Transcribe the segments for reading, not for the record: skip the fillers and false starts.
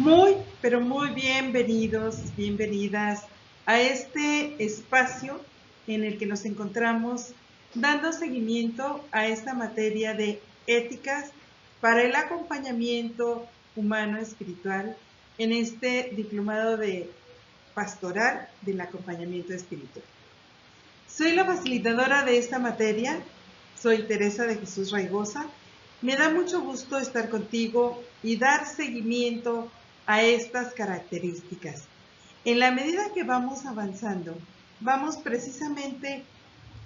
Muy, pero muy bienvenidos, bienvenidas a este espacio en el que nos encontramos dando seguimiento a esta materia de éticas para el acompañamiento humano espiritual en este diplomado de pastoral del acompañamiento espiritual. Soy la facilitadora de esta materia, soy Teresa de Jesús Raigosa. Me da mucho gusto estar contigo y dar seguimiento a estas características. En la medida que vamos avanzando, vamos precisamente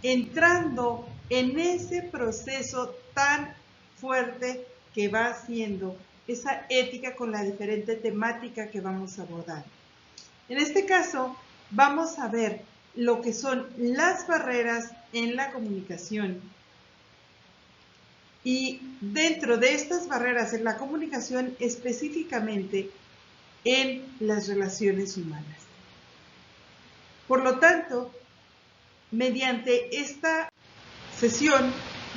entrando en ese proceso tan fuerte que va haciendo esa ética con la diferente temática que vamos a abordar. En este caso, vamos a ver lo que son las barreras en la comunicación. Y dentro de estas barreras en la comunicación, específicamente en las relaciones humanas. Por lo tanto, mediante esta sesión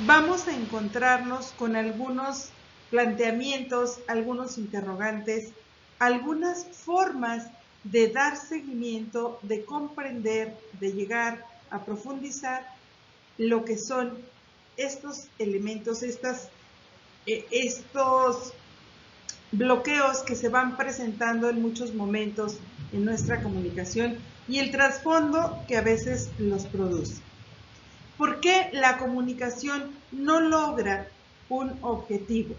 vamos a encontrarnos con algunos planteamientos, algunos interrogantes, algunas formas de dar seguimiento, de comprender, de llegar a profundizar lo que son estos elementos, estos bloqueos que se van presentando en muchos momentos en nuestra comunicación y el trasfondo que a veces los produce. ¿Por qué la comunicación no logra un objetivo?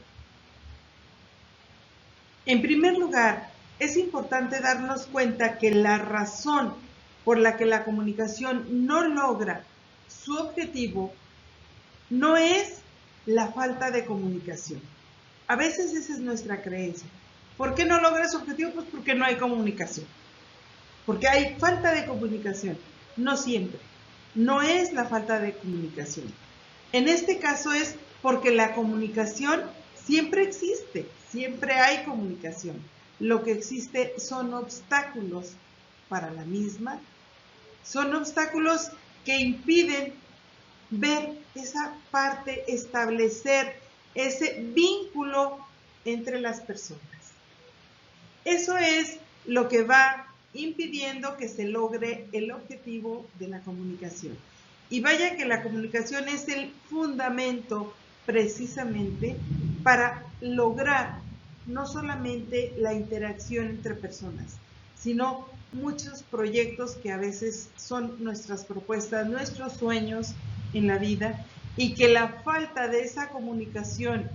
En primer lugar, es importante darnos cuenta que la razón por la que la comunicación no logra su objetivo no es la falta de comunicación. A veces esa es nuestra creencia. ¿Por qué no logra su objetivo? Pues porque no hay comunicación. Porque hay falta de comunicación. No siempre. No es la falta de comunicación. En este caso es porque la comunicación siempre existe. Siempre hay comunicación. Lo que existe son obstáculos para la misma. Son obstáculos que impiden ver esa parte, establecer ese vínculo entre las personas. Eso es lo que va impidiendo que se logre el objetivo de la comunicación. Y vaya que la comunicación es el fundamento precisamente para lograr no solamente la interacción entre personas, sino muchos proyectos que a veces son nuestras propuestas, nuestros sueños en la vida, y que la falta de esa comunicación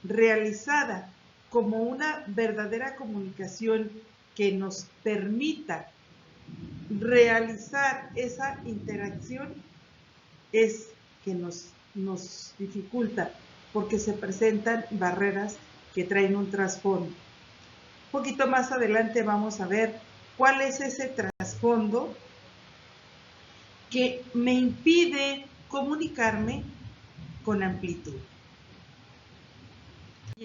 realizada como una verdadera comunicación que nos permita realizar esa interacción es que nos dificulta, porque se presentan barreras que traen un trasfondo. Un poquito más adelante vamos a ver cuál es ese trasfondo que me impide comunicarme con amplitud. Y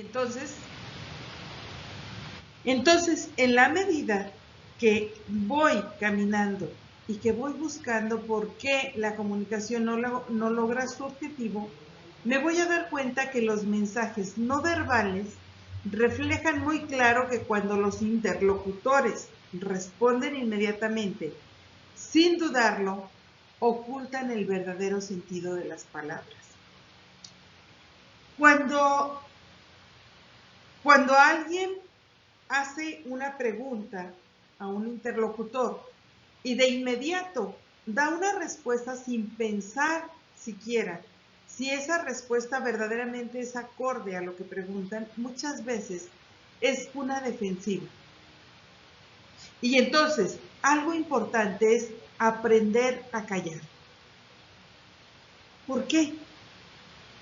entonces, en la medida que voy caminando y que voy buscando por qué la comunicación no logra su objetivo, me voy a dar cuenta que los mensajes no verbales reflejan muy claro que cuando los interlocutores responden inmediatamente, sin dudarlo, ocultan el verdadero sentido de las palabras. Cuando alguien hace una pregunta a un interlocutor y de inmediato da una respuesta sin pensar siquiera si esa respuesta verdaderamente es acorde a lo que preguntan, muchas veces es una defensiva. Y entonces, algo importante es aprender a callar. ¿Por qué?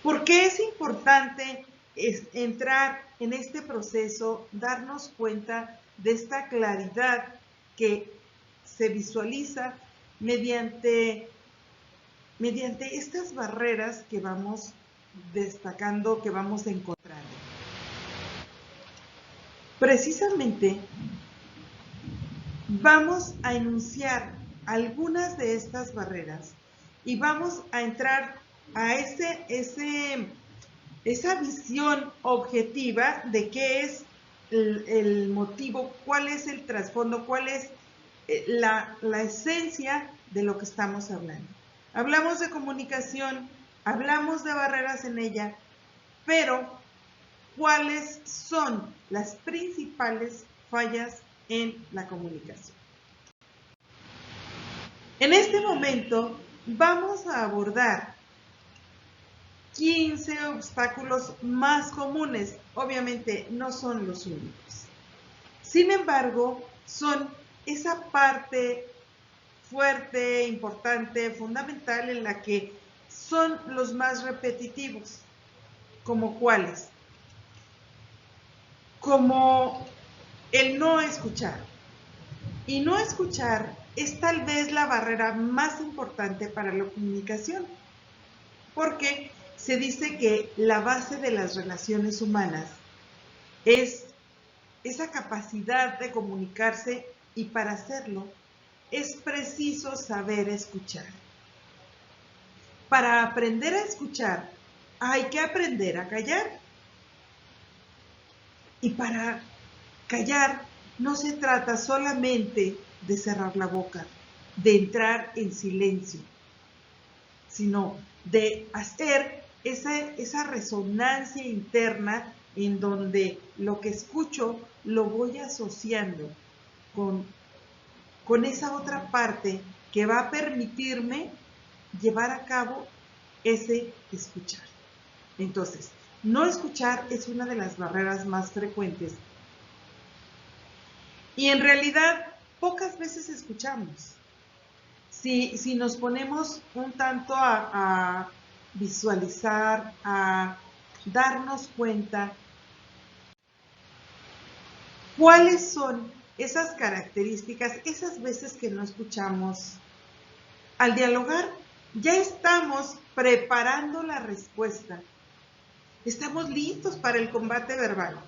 ¿Por qué es importante entrar en este proceso, darnos cuenta de esta claridad que se visualiza mediante estas barreras que vamos destacando, que vamos encontrando? Precisamente vamos a enunciar algunas de estas barreras y vamos a entrar a esa visión objetiva de qué es el motivo, cuál es el trasfondo, cuál es la esencia de lo que estamos hablando. Hablamos de comunicación, hablamos de barreras en ella, pero ¿cuáles son las principales fallas en la comunicación? En este momento vamos a abordar 15 obstáculos más comunes. Obviamente no son los únicos. Sin embargo, son esa parte fuerte, importante, fundamental en la que son los más repetitivos. ¿Como cuáles? Como el no escuchar. Y no escuchar es tal vez la barrera más importante para la comunicación, porque se dice que la base de las relaciones humanas es esa capacidad de comunicarse, y para hacerlo es preciso saber escuchar. Para aprender a escuchar hay que aprender a callar. Y para callar no se trata solamente de cerrar la boca, de entrar en silencio, sino de hacer esa resonancia interna en donde lo que escucho lo voy asociando con esa otra parte que va a permitirme llevar a cabo ese escuchar. Entonces, no escuchar es una de las barreras más frecuentes. Y en realidad, pocas veces escuchamos. Si nos ponemos un tanto a visualizar, a darnos cuenta, ¿cuáles son esas características, esas veces que no escuchamos? Al dialogar, ya estamos preparando la respuesta. Estamos listos para el combate verbal.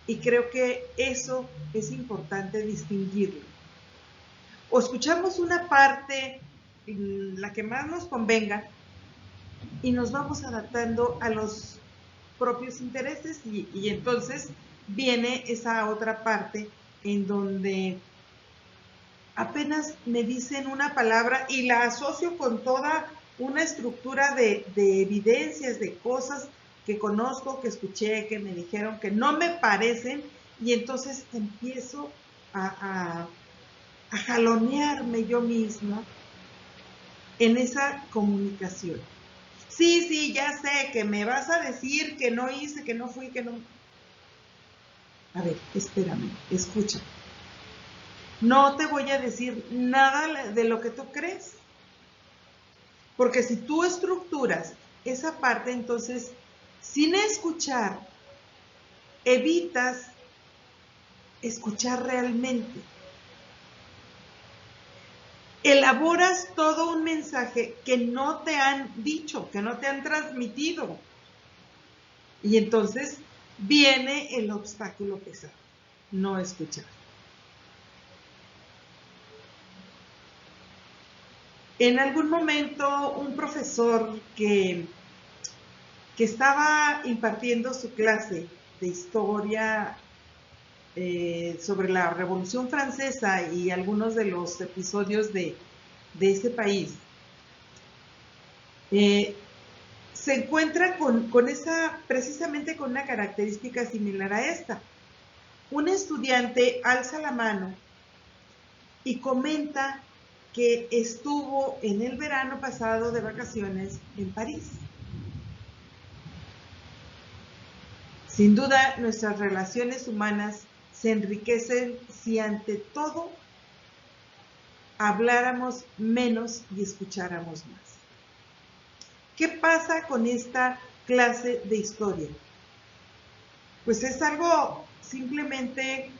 Y creo que eso es importante distinguirlo. O escuchamos una parte, la que más nos convenga, y nos vamos adaptando a los propios intereses, y entonces viene esa otra parte en donde apenas me dicen una palabra y la asocio con toda una estructura de evidencias, de cosas que conozco, que escuché, que me dijeron, que no me parecen, y entonces empiezo a jalonearme yo misma en esa comunicación. Sí, ya sé que me vas a decir que no hice, que no fui, que no... A ver, espérame, escucha. No te voy a decir nada de lo que tú crees. Porque si tú estructuras esa parte, entonces, sin escuchar, evitas escuchar realmente. Elaboras todo un mensaje que no te han dicho, que no te han transmitido. Y entonces viene el obstáculo pesado, no escuchar. En algún momento, un profesor que estaba impartiendo su clase de historia sobre la Revolución Francesa y algunos de los episodios de ese país, se encuentra precisamente con una característica similar a esta. Un estudiante alza la mano y comenta que estuvo en el verano pasado de vacaciones en París. Sin duda, nuestras relaciones humanas se enriquecen si ante todo habláramos menos y escucháramos más. ¿Qué pasa con esta clase de historia? Pues es algo simplemente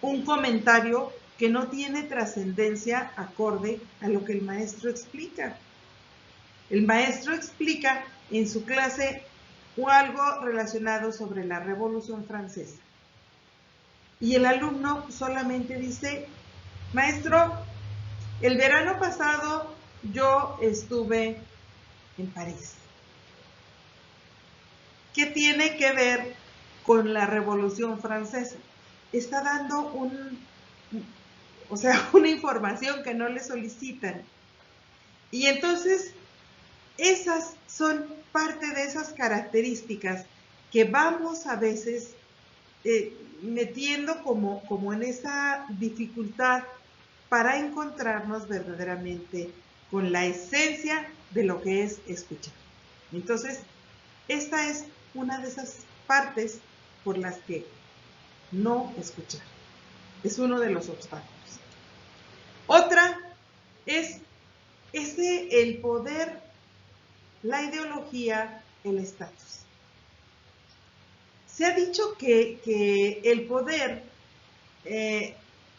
un comentario que no tiene trascendencia acorde a lo que el maestro explica. El maestro explica en su clase algo relacionado sobre la Revolución Francesa. Y el alumno solamente dice, maestro, el verano pasado yo estuve en París. ¿Qué tiene que ver con la Revolución Francesa. Está dando una información que no le solicitan. Y entonces, esas son parte de esas características que vamos a veces metiendo como en esa dificultad para encontrarnos verdaderamente con la esencia de lo que es escuchar. Entonces, esta es una de esas partes por las que no escuchar. Es uno de los obstáculos. Otra es el poder, la ideología, el estatus. Se ha dicho que el poder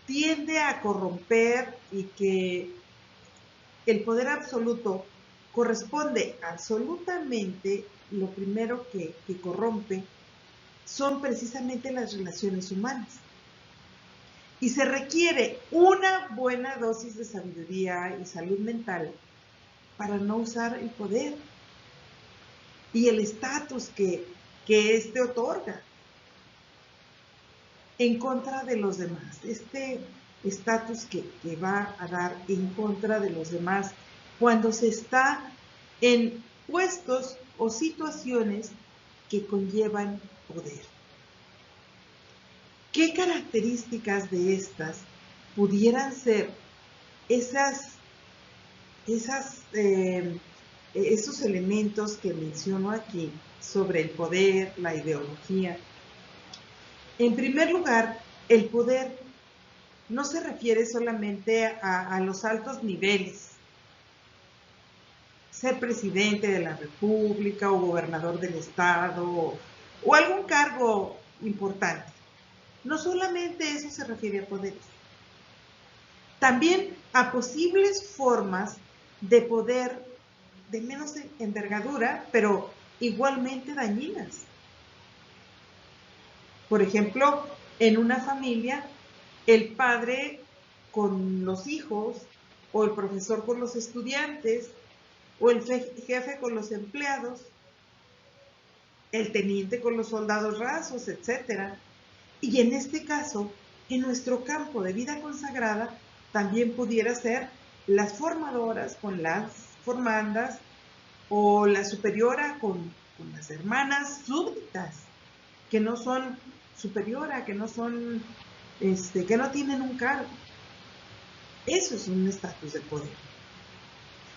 tiende a corromper y que el poder absoluto corresponde absolutamente, lo primero que corrompe son precisamente las relaciones humanas. Y se requiere una buena dosis de sabiduría y salud mental para no usar el poder y el estatus que éste otorga en contra de los demás. Este estatus que va a dar en contra de los demás cuando se está en puestos o situaciones que conllevan poder. ¿Qué características de estas pudieran ser esos elementos que menciono aquí sobre el poder, la ideología? En primer lugar, el poder no se refiere solamente a los altos niveles. Ser presidente de la República o gobernador del estado o algún cargo importante. No solamente eso se refiere a poderes. También a posibles formas de poder de menos envergadura, pero igualmente dañinas. Por ejemplo, en una familia, el padre con los hijos, o el profesor con los estudiantes, o el jefe con los empleados, el teniente con los soldados rasos, etc. Y en este caso, en nuestro campo de vida consagrada, también pudiera ser las formadoras con las formandas, o la superiora con las hermanas súbditas, que no son superiora, que no son, que no tienen un cargo. Eso es un estatus de poder.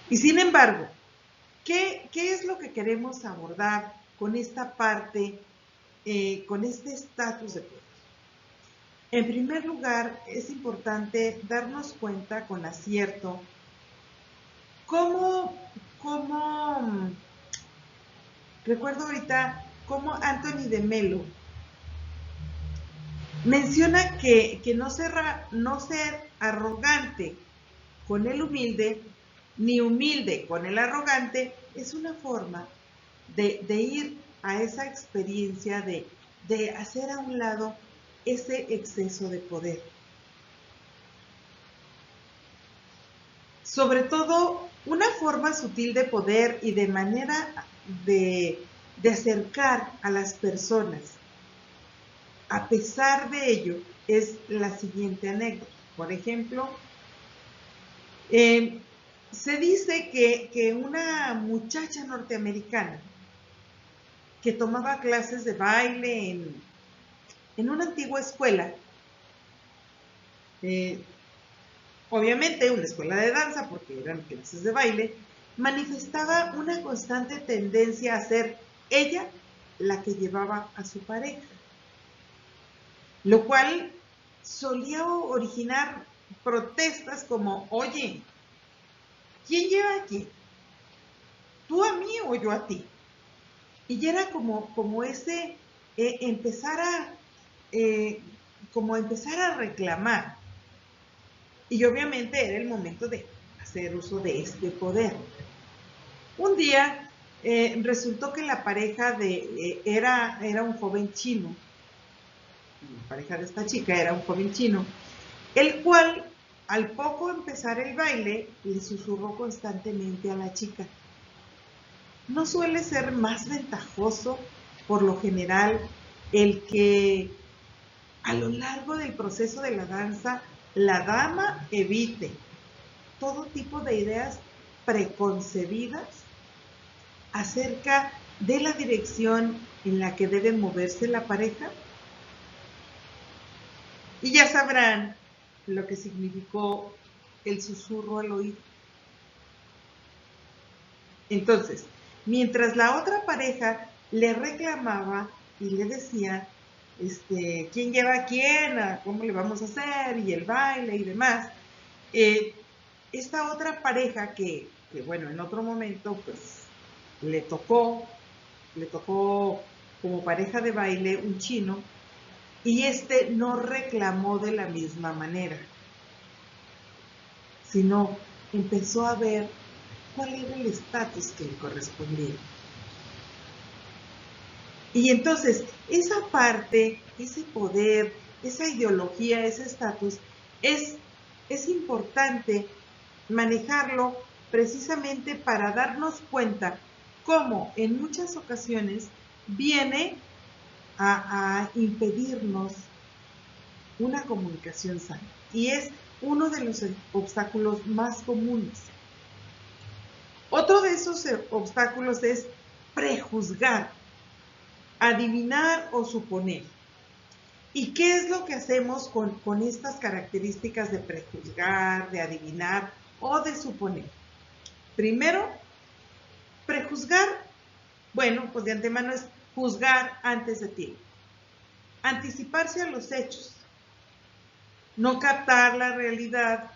Y sin embargo, ¿qué es lo que queremos abordar con esta parte, con este estatus de poder? En primer lugar, es importante darnos cuenta con acierto cómo recuerdo ahorita cómo Anthony de Melo menciona que no ser arrogante con el humilde, ni humilde con el arrogante, es una forma de ir a esa experiencia de hacer a un lado ese exceso de poder. Sobre todo, una forma sutil de poder y de manera de acercar a las personas, a pesar de ello, es la siguiente anécdota. Por ejemplo, se dice que una muchacha norteamericana que tomaba clases de baile en una antigua escuela, obviamente una escuela de danza, porque eran clases de baile, manifestaba una constante tendencia a ser ella la que llevaba a su pareja, lo cual solía originar protestas como: oye, ¿quién lleva aquí? ¿Tú a mí o yo a ti? Y ya era como ese empezar a reclamar. Y obviamente era el momento de hacer uso de este poder. Un día resultó que la pareja era un joven chino. La pareja de esta chica era un joven chino, el cual, al poco empezar el baile, le susurró constantemente a la chica. ¿No suele ser más ventajoso, por lo general, el que a lo largo del proceso de la danza, la dama evite todo tipo de ideas preconcebidas acerca de la dirección en la que debe moverse la pareja. Y ya sabrán lo que significó el susurro al oído. Entonces, mientras la otra pareja le reclamaba y le decía, quién lleva a quién, cómo le vamos a hacer, y el baile y demás, esta otra pareja que bueno, en otro momento, pues, le tocó como pareja de baile un chino, y no reclamó de la misma manera, sino empezó a ver cuál era el estatus que le correspondía. Y entonces, esa parte, ese poder, esa ideología, ese estatus, es importante manejarlo precisamente para darnos cuenta cómo en muchas ocasiones viene a impedirnos una comunicación sana. Y es uno de los obstáculos más comunes. Otro de esos obstáculos es prejuzgar, adivinar o suponer. ¿Y qué es lo que hacemos con estas características de prejuzgar, de adivinar o de suponer? Primero, prejuzgar, bueno, pues de antemano es juzgar antes de tiempo. Anticiparse a los hechos. No captar la realidad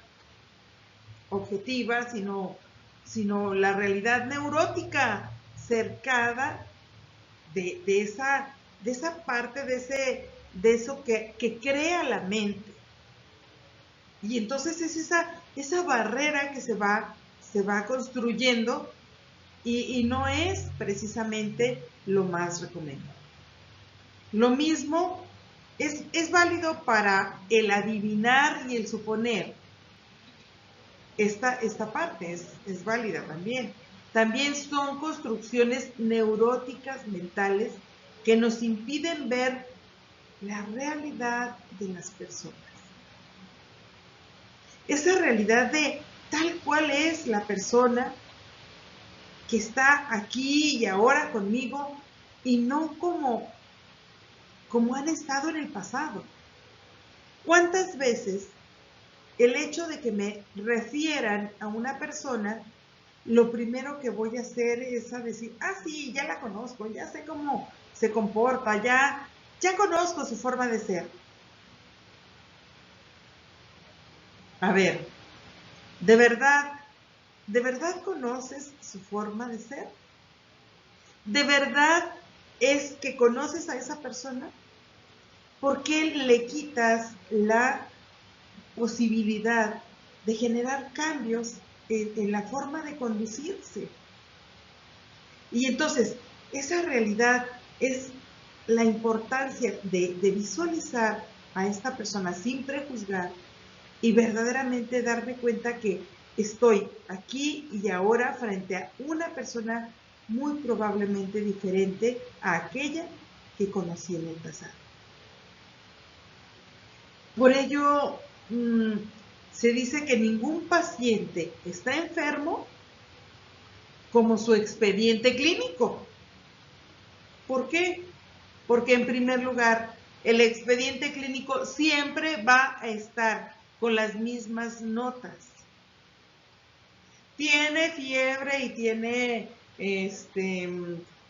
objetiva, sino la realidad neurótica cercada de esa parte, de eso que crea la mente. Y entonces es esa barrera que se va construyendo y no es precisamente lo más recomendable. Lo mismo es válido para el adivinar y el suponer. Esta parte es válida también. También son construcciones neuróticas mentales que nos impiden ver la realidad de las personas. Esa realidad de tal cual es la persona que está aquí y ahora conmigo y no como han estado en el pasado. ¿Cuántas veces el hecho de que me refieran a una persona, lo primero que voy a hacer es a decir, sí, ya la conozco, ya sé cómo se comporta, ya conozco su forma de ser? A ver, ¿de verdad conoces su forma de ser? ¿De verdad es que conoces a esa persona? ¿Por qué le quitas la posibilidad de generar cambios en la forma de conducirse? Y entonces, esa realidad es la importancia de visualizar a esta persona sin prejuzgar y verdaderamente darme cuenta que estoy aquí y ahora frente a una persona muy probablemente diferente a aquella que conocí en el pasado. Por ello, se dice que ningún paciente está enfermo como su expediente clínico. ¿Por qué? Porque en primer lugar, el expediente clínico siempre va a estar con las mismas notas. Tiene fiebre y tiene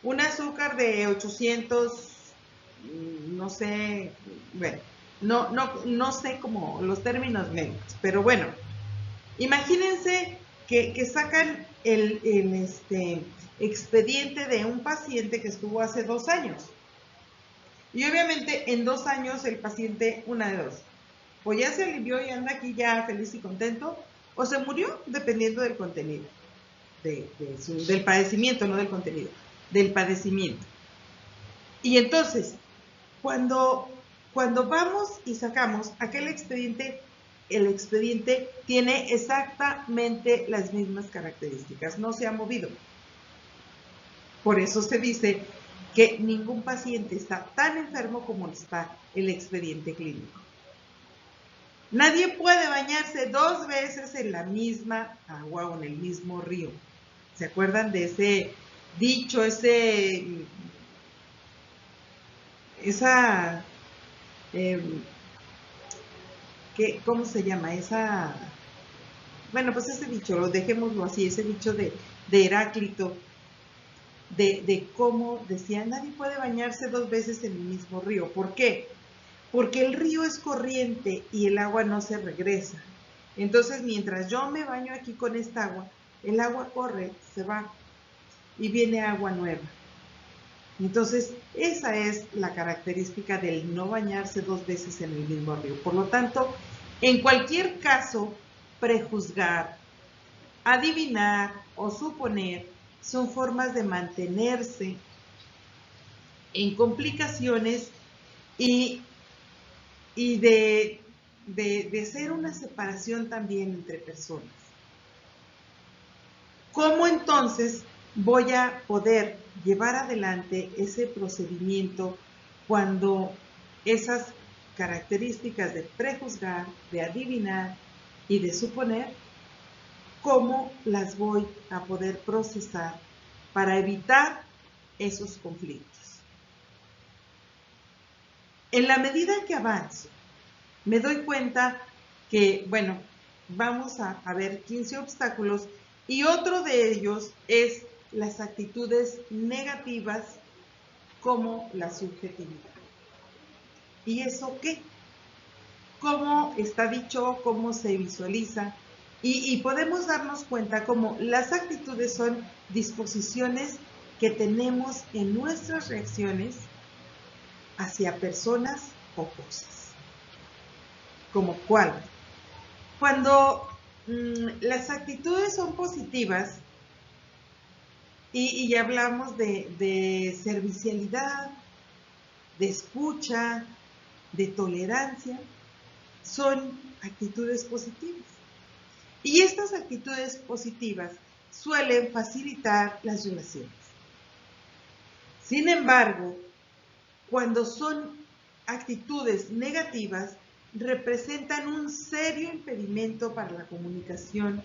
un azúcar de 800, no sé, bueno, no sé como los términos médicos, pero bueno, imagínense que sacan el expediente de un paciente que estuvo hace 2 años. Y obviamente en 2 años el paciente, una de dos, o ya se alivió y anda aquí ya feliz y contento, o se murió, dependiendo del contenido, del padecimiento, no del contenido, del padecimiento. Y entonces, cuando vamos y sacamos aquel expediente, el expediente tiene exactamente las mismas características, no se ha movido. Por eso se dice que ningún paciente está tan enfermo como está el expediente clínico. Nadie puede bañarse 2 veces en la misma agua o en el mismo río. ¿Se acuerdan de ese dicho, ¿cómo se llama? Bueno, pues ese dicho, dejémoslo así, ese dicho de Heráclito, de cómo decía, nadie puede bañarse 2 veces en el mismo río. ¿Por qué? Porque el río es corriente y el agua no se regresa. Entonces, mientras yo me baño aquí con esta agua, el agua corre, se va y viene agua nueva. Entonces, esa es la característica del no bañarse 2 veces en el mismo río. Por lo tanto, en cualquier caso, prejuzgar, adivinar o suponer son formas de mantenerse en complicaciones y de ser una separación también entre personas. ¿Cómo entonces voy a poder llevar adelante ese procedimiento cuando esas características de prejuzgar, de adivinar y de suponer, cómo las voy a poder procesar para evitar esos conflictos? En la medida que avanzo, me doy cuenta que, bueno, vamos a ver 15 obstáculos y otro de ellos es las actitudes negativas como la subjetividad. ¿Y eso qué? ¿Cómo está dicho? ¿Cómo se visualiza? Y podemos darnos cuenta cómo las actitudes son disposiciones que tenemos en nuestras reacciones hacia personas o cosas. ¿Como cuál? Cuando las actitudes son positivas, y ya hablamos de servicialidad, de escucha, de tolerancia, son actitudes positivas. Y estas actitudes positivas suelen facilitar las relaciones. Sin embargo, cuando son actitudes negativas, representan un serio impedimento para la comunicación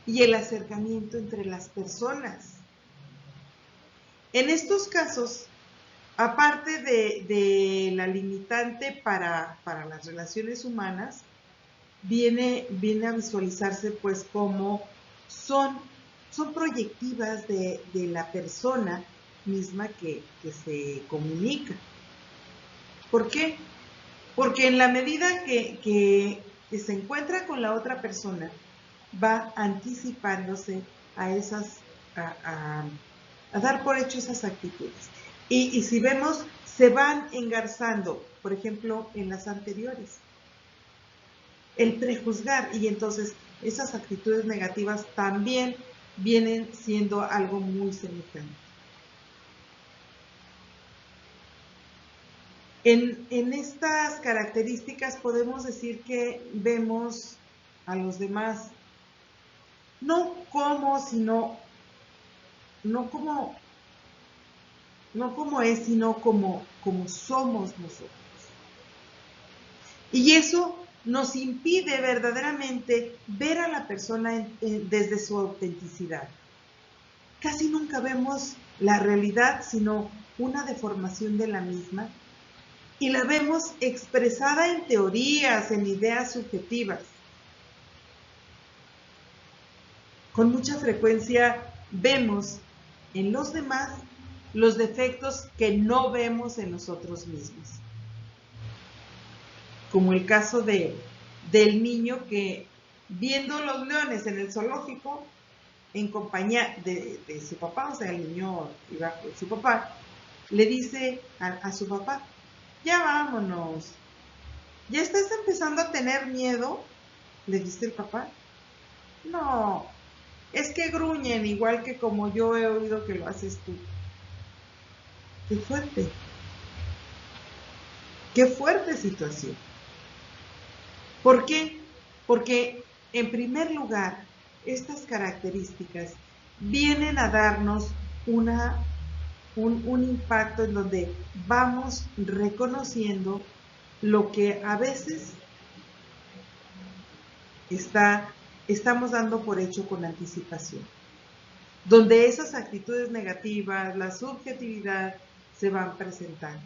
y el acercamiento entre las personas. En estos casos, aparte de la limitante para las relaciones humanas, viene a visualizarse pues como son proyectivas de la persona misma que se comunica. ¿Por qué? Porque en la medida que se encuentra con la otra persona, va anticipándose a esas, a dar por hecho esas actitudes. Y si vemos, se van engarzando, por ejemplo, en las anteriores. El prejuzgar, y entonces esas actitudes negativas también vienen siendo algo muy semejante. En estas características podemos decir que vemos a los demás no como es, sino como somos nosotros. Y eso nos impide verdaderamente ver a la persona desde su autenticidad. Casi nunca vemos la realidad, sino una deformación de la misma, y la vemos expresada en teorías, en ideas subjetivas. Con mucha frecuencia vemos en los demás los defectos que no vemos en nosotros mismos. Como el caso del niño que, viendo los leones en el zoológico, en compañía de su papá, o sea, el niño iba con su papá, le dice a su papá: ya vámonos, ¿ya estás empezando a tener miedo?, le dice el papá. No, es que gruñen igual que como yo he oído que lo haces tú. Qué fuerte situación. ¿Por qué? Porque, en primer lugar, estas características vienen a darnos una un impacto en donde vamos reconociendo lo que a veces estamos dando por hecho con anticipación, donde esas actitudes negativas, la subjetividad, se van presentando.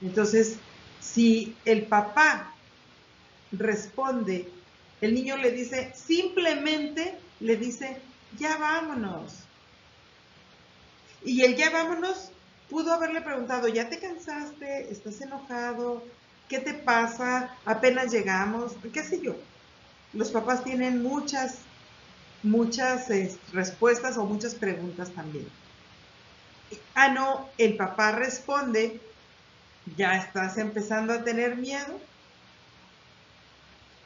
Entonces, si el papá responde, el niño le dice, simplemente le dice, ya vámonos. Y el ya vámonos pudo haberle preguntado, ¿ya te cansaste? ¿Estás enojado? ¿Qué te pasa? ¿Apenas llegamos? ¿Qué sé yo? Los papás tienen muchas respuestas o muchas preguntas también. Ah, no, el papá responde, ¿ya estás empezando a tener miedo?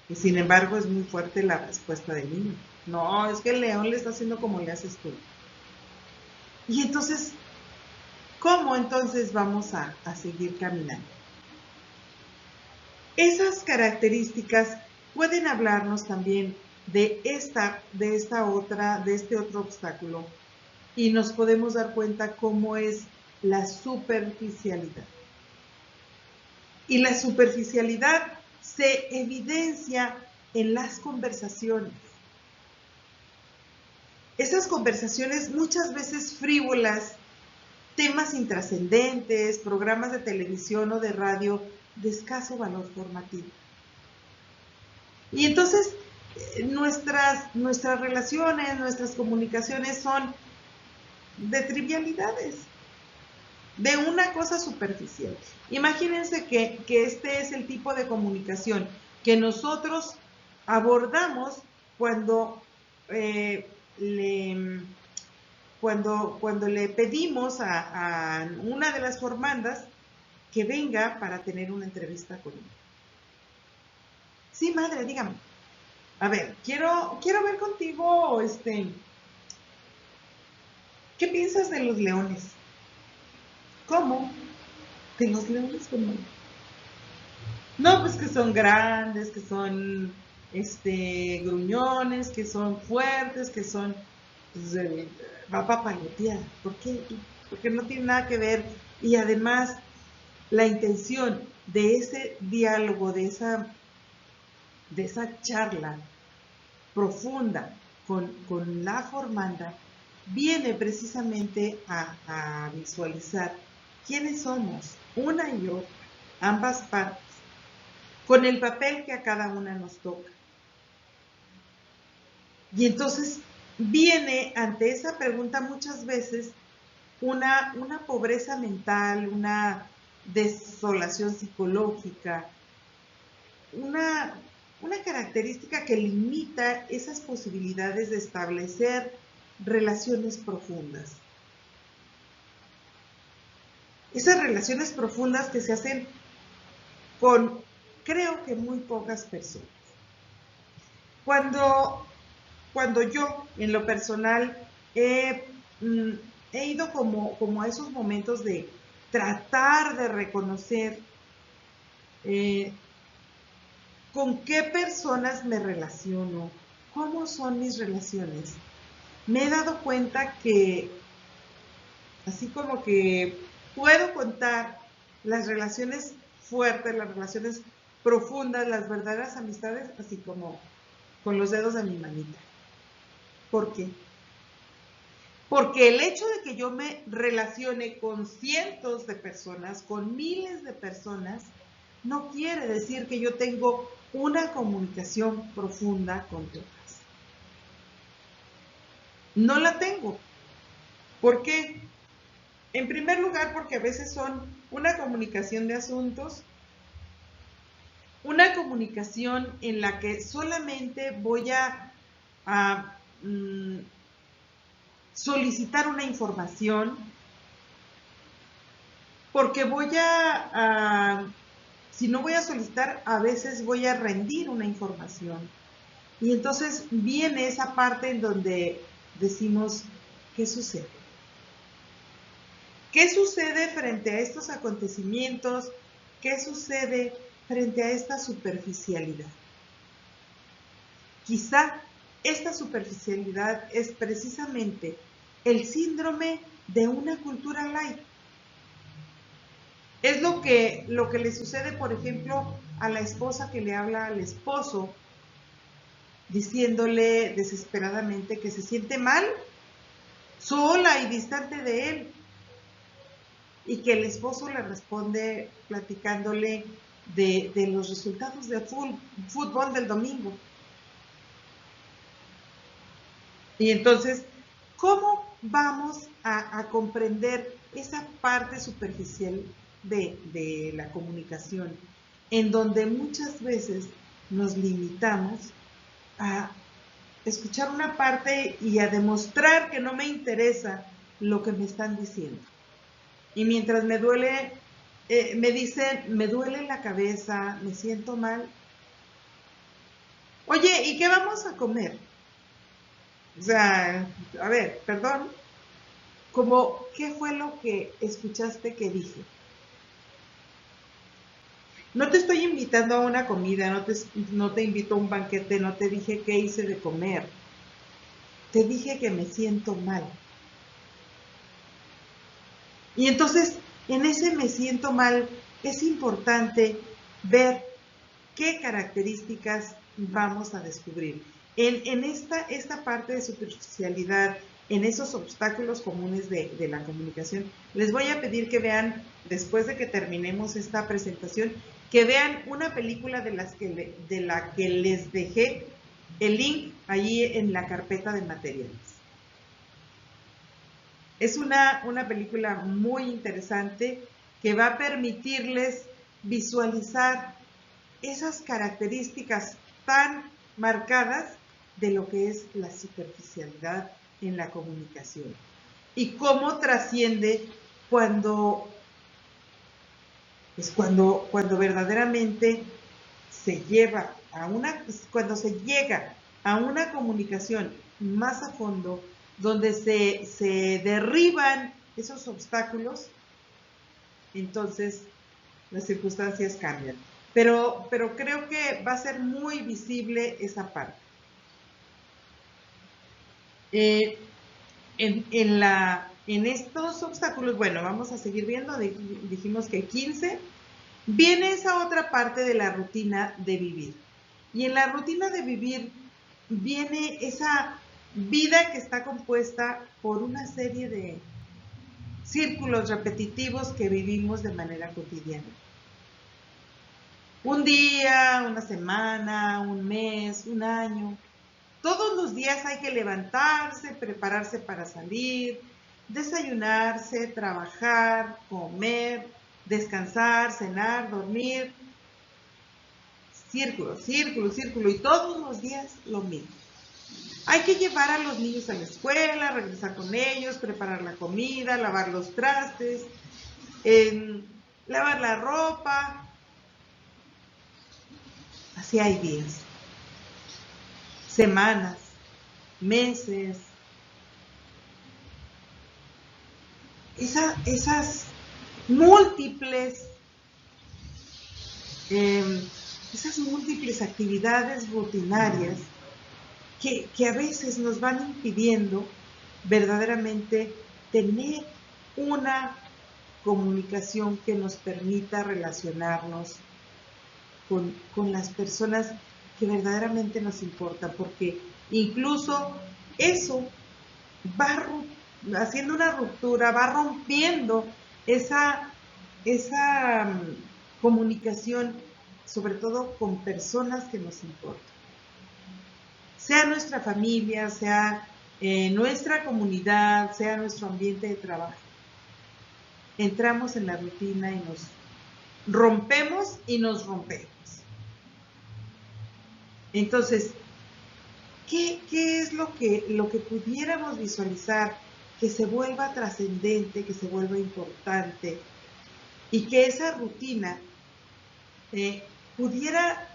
Y sin embargo es muy fuerte la respuesta del niño. No, es que el león le está haciendo como le haces tú. Y entonces, ¿cómo entonces vamos a seguir caminando? Esas características pueden hablarnos también de este otro obstáculo, y nos podemos dar cuenta cómo es la superficialidad. Y la superficialidad se evidencia en las conversaciones. Esas conversaciones muchas veces frívolas, temas intrascendentes, programas de televisión o de radio de escaso valor formativo. Y entonces nuestras relaciones, nuestras comunicaciones son de trivialidades, de una cosa superficial. Imagínense que este es el tipo de comunicación que nosotros abordamos cuando le pedimos a una de las formandas que venga para tener una entrevista conmigo. Sí, madre, dígame. A ver, quiero ver contigo, ¿qué piensas de los leones? ¿Cómo? ¿De los leones cómo? No, pues que son grandes, que son gruñones, que son fuertes, que son pues, va papalotear. ¿Por qué? Porque no tiene nada que ver. Y además, la intención de ese diálogo, de esa charla profunda con la formanda, viene precisamente a visualizar quiénes somos, una y otra, ambas partes, con el papel que a cada una nos toca. Y entonces viene ante esa pregunta muchas veces una pobreza mental, una desolación psicológica, una característica que limita esas posibilidades de establecer relaciones profundas. Esas relaciones profundas que se hacen con, creo que muy pocas personas. Cuando yo, en lo personal, he ido como a esos momentos de tratar de reconocer con qué personas me relaciono, cómo son mis relaciones, me he dado cuenta que, así como que puedo contar las relaciones fuertes, las relaciones profundas, las verdaderas amistades, así como con los dedos de mi manita. ¿Por qué? Porque el hecho de que yo me relacione con cientos de personas, con miles de personas, no quiere decir que yo tengo una comunicación profunda con todas. No la tengo. ¿Por qué? En primer lugar, porque a veces son una comunicación de asuntos, una comunicación en la que solamente voy a solicitar una información, porque si no voy a solicitar, a veces voy a rendir una información. Y entonces viene esa parte en donde decimos, ¿qué sucede? ¿Qué sucede frente a estos acontecimientos? ¿Qué sucede frente a esta superficialidad? Quizá esta superficialidad es precisamente el síndrome de una cultura light. Es lo que le sucede, por ejemplo, a la esposa que le habla al esposo diciéndole desesperadamente que se siente mal, sola y distante de él, y que el esposo le responde platicándole de los resultados de fútbol del domingo. Y entonces, ¿cómo vamos a comprender esa parte superficial de la comunicación, en donde muchas veces nos limitamos a escuchar una parte y a demostrar que no me interesa lo que me están diciendo? Y mientras me duele, me dicen, me duele la cabeza, me siento mal. Oye, ¿y qué vamos a comer? O sea, a ver, perdón, como, ¿qué fue lo que escuchaste que dije? No te estoy invitando a una comida, no te invito a un banquete, no te dije qué hice de comer. Te dije que me siento mal. Y entonces, en ese me siento mal, es importante ver qué características vamos a descubrir. En esta parte de superficialidad, en esos obstáculos comunes de la comunicación, les voy a pedir que vean, después de que terminemos esta presentación, que vean una película de la que les dejé el link allí en la carpeta de materiales. Es una película muy interesante que va a permitirles visualizar esas características tan marcadas de lo que es la superficialidad en la comunicación y cómo trasciende cuando verdaderamente cuando se llega a una comunicación más a fondo, donde se derriban esos obstáculos, entonces las circunstancias cambian. Pero creo que va a ser muy visible esa parte. En estos obstáculos, bueno, vamos a seguir viendo, dijimos que 15, viene esa otra parte de la rutina de vivir. Y en la rutina de vivir viene esa vida que está compuesta por una serie de círculos repetitivos que vivimos de manera cotidiana. Un día, una semana, un mes, un año. Todos los días hay que levantarse, prepararse para salir, desayunarse, trabajar, comer, descansar, cenar, dormir. Círculo, círculo, círculo. Y todos los días lo mismo. Hay que llevar a los niños a la escuela, regresar con ellos, preparar la comida, lavar los trastes, lavar la ropa. Así hay días, semanas, meses. Esas múltiples actividades rutinarias que a veces nos van impidiendo verdaderamente tener una comunicación que nos permita relacionarnos con las personas que verdaderamente nos importan, porque incluso eso va haciendo una ruptura, va rompiendo esa comunicación, sobre todo con personas que nos importan. Sea nuestra familia, sea nuestra comunidad, sea nuestro ambiente de trabajo. Entramos en la rutina y nos rompemos y nos rompemos. Entonces, ¿qué es lo que pudiéramos visualizar que se vuelva trascendente, que se vuelva importante y que esa rutina pudiera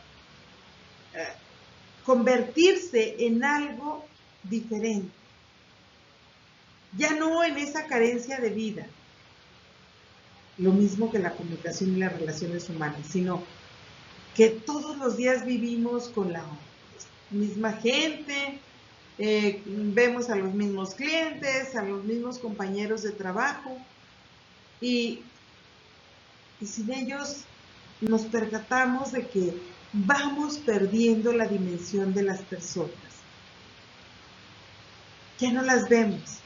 convertirse en algo diferente? Ya no en esa carencia de vida, lo mismo que la comunicación y las relaciones humanas, sino que todos los días vivimos con la misma gente, vemos a los mismos clientes, a los mismos compañeros de trabajo, y sin ellos nos percatamos de que vamos perdiendo la dimensión de las personas. Ya no las vemos.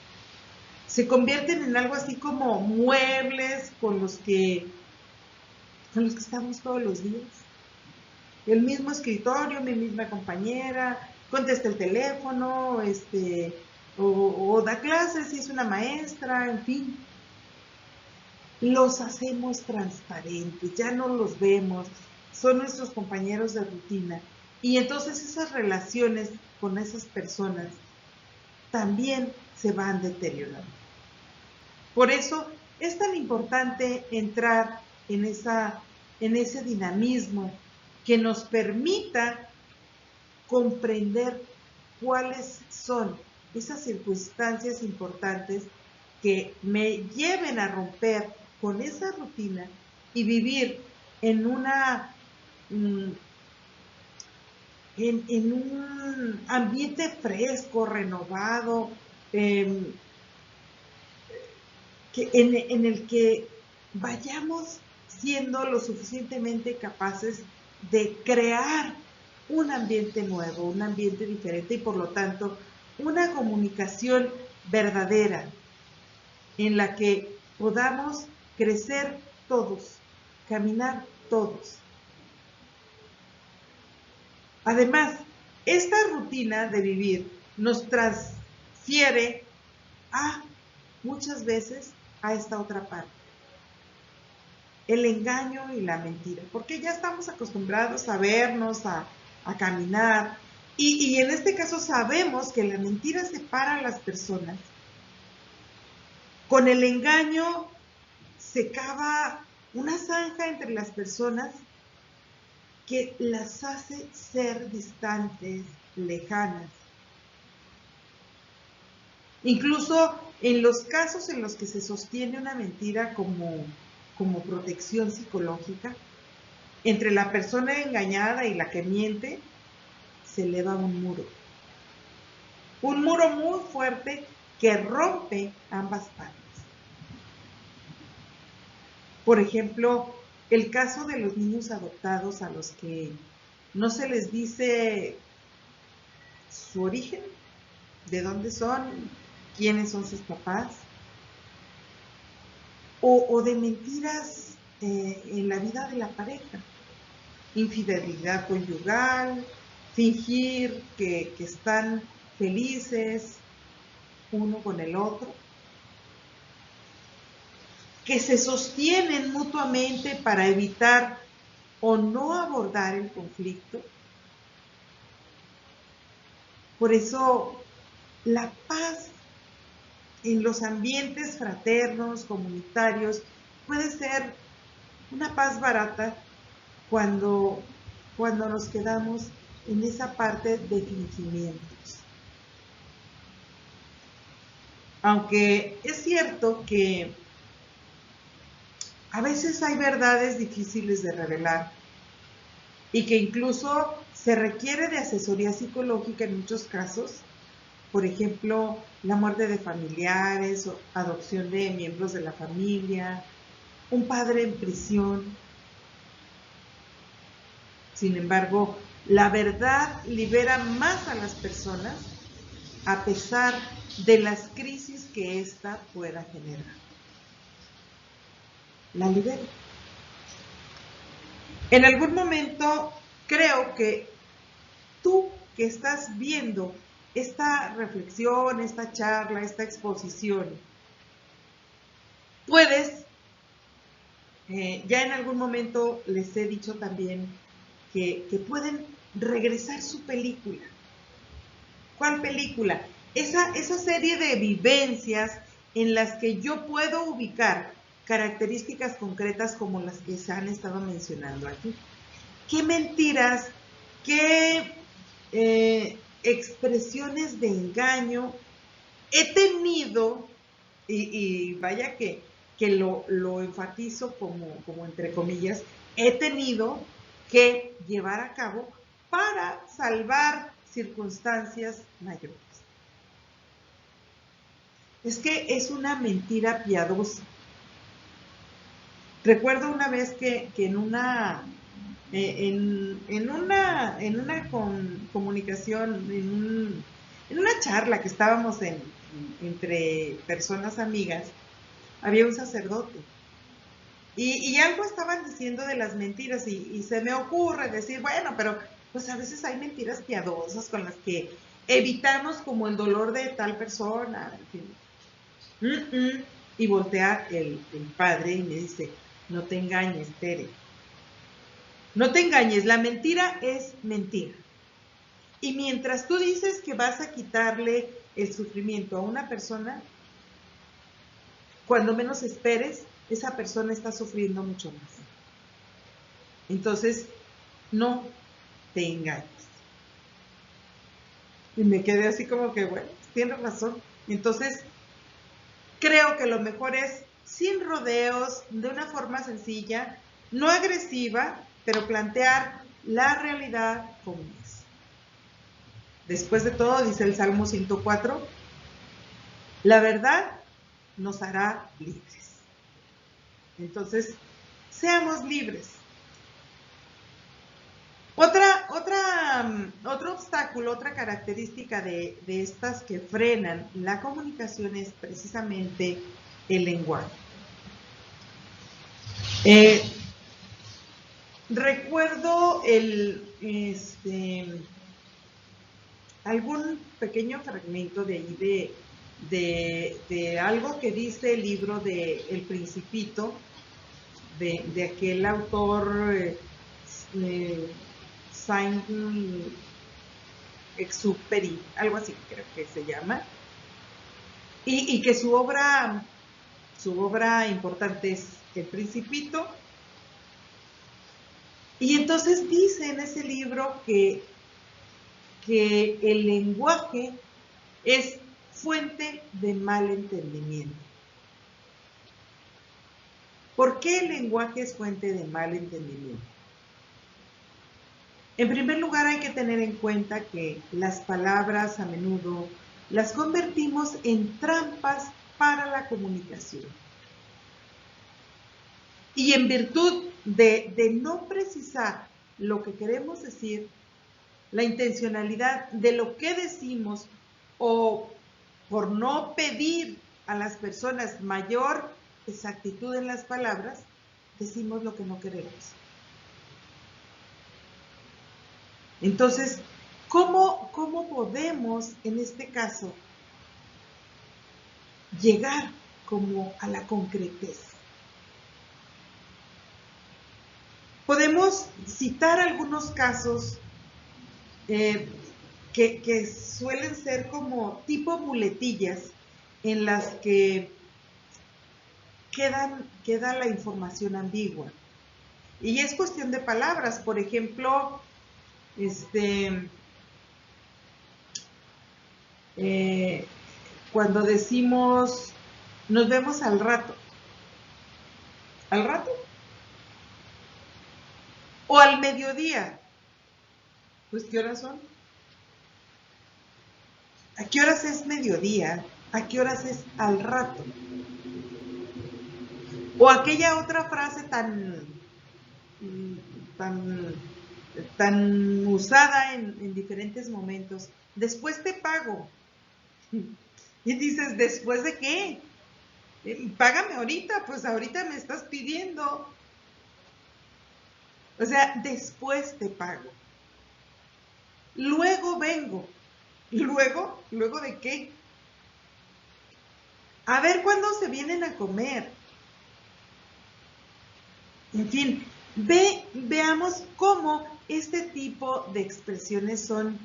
Se convierten en algo así como muebles con los que estamos todos los días. El mismo escritorio, mi misma compañera, contesta el teléfono, o da clases si es una maestra, en fin. Los hacemos transparentes, ya no los vemos, son nuestros compañeros de rutina. Y entonces esas relaciones con esas personas también se van deteriorando. Por eso es tan importante entrar en ese dinamismo que nos permita comprender cuáles son esas circunstancias importantes que me lleven a romper con esa rutina y vivir en en un ambiente fresco, renovado, en el que vayamos siendo lo suficientemente capaces de crear un ambiente nuevo, un ambiente diferente y por lo tanto una comunicación verdadera en la que podamos crecer todos, caminar todos. Además, esta rutina de vivir nos transfiere muchas veces a esta otra parte, el engaño y la mentira, porque ya estamos acostumbrados a vernos, a caminar, y en este caso sabemos que la mentira separa a las personas. Con el engaño se cava una zanja entre las personas que las hace ser distantes, lejanas. Incluso en los casos en los que se sostiene una mentira como protección psicológica, entre la persona engañada y la que miente, se eleva un muro. Un muro muy fuerte que rompe ambas partes. Por ejemplo, el caso de los niños adoptados a los que no se les dice su origen, de dónde son, quiénes son sus papás, o de mentiras en la vida de la pareja, infidelidad conyugal, fingir que están felices uno con el otro, que se sostienen mutuamente para evitar o no abordar el conflicto. Por eso, la paz en los ambientes fraternos, comunitarios, puede ser una paz barata cuando nos quedamos en esa parte de fingimientos. Aunque es cierto que a veces hay verdades difíciles de revelar y que incluso se requiere de asesoría psicológica en muchos casos, por ejemplo, la muerte de familiares, o adopción de miembros de la familia, un padre en prisión. Sin embargo, la verdad libera más a las personas a pesar de las crisis que ésta pueda generar. La libera. En algún momento creo que tú que estás viendo esta reflexión, esta charla, esta exposición, puedes, ya en algún momento les he dicho también que pueden regresar su película. ¿Cuál película? Esa serie de vivencias en las que yo puedo ubicar características concretas como las que se han estado mencionando aquí. ¿Qué mentiras, qué expresiones de engaño he tenido? Y vaya que lo enfatizo como entre comillas, he tenido que llevar a cabo para salvar circunstancias mayores. Es que es una mentira piadosa. Recuerdo una vez que en una comunicación, en una charla que estábamos entre personas amigas, había un sacerdote. Y algo estaban diciendo de las mentiras y se me ocurre decir, bueno, pero pues a veces hay mentiras piadosas con las que evitamos como el dolor de tal persona. En fin. Y voltea el padre y me dice, no te engañes, Tere. No te engañes, la mentira es mentira. Y mientras tú dices que vas a quitarle el sufrimiento a una persona, cuando menos esperes, esa persona está sufriendo mucho más. Entonces, no te engañes. Y me quedé así como que, bueno, tienes razón. Entonces, creo que lo mejor es sin rodeos, de una forma sencilla, no agresiva, pero plantear la realidad como es. Después de todo, dice el Salmo 104, la verdad nos hará libres. Entonces, seamos libres. Otro obstáculo, otra característica de estas que frenan la comunicación es precisamente el lenguaje. Recuerdo algún pequeño fragmento de ahí de algo que dice el libro de El Principito, de aquel autor Saint-Exupéry, algo así creo que se llama, y que su obra importante es El Principito. Y entonces dice en ese libro que el lenguaje es fuente de mal entendimiento. ¿Por qué el lenguaje es fuente de mal entendimiento? En primer lugar, hay que tener en cuenta que las palabras a menudo las convertimos en trampas para la comunicación. Y en virtud de no precisar lo que queremos decir, la intencionalidad de lo que decimos, o por no pedir a las personas mayor exactitud en las palabras, decimos lo que no queremos. Entonces, ¿cómo podemos en este caso llegar como a la concretez? Podemos citar algunos casos que suelen ser como tipo muletillas en las que queda la información ambigua. Y es cuestión de palabras. Por ejemplo, cuando decimos nos vemos al rato. ¿Al rato? O al mediodía. Pues, ¿qué horas son? ¿A qué horas es mediodía? ¿A qué horas es al rato? O aquella otra frase tan usada en diferentes momentos. Después te pago. Y dices, ¿después de qué? Págame ahorita, pues ahorita me estás pidiendo. O sea, después te pago. Luego vengo. ¿Luego? ¿Luego de qué? A ver cuándo se vienen a comer. En fin, veamos cómo este tipo de expresiones son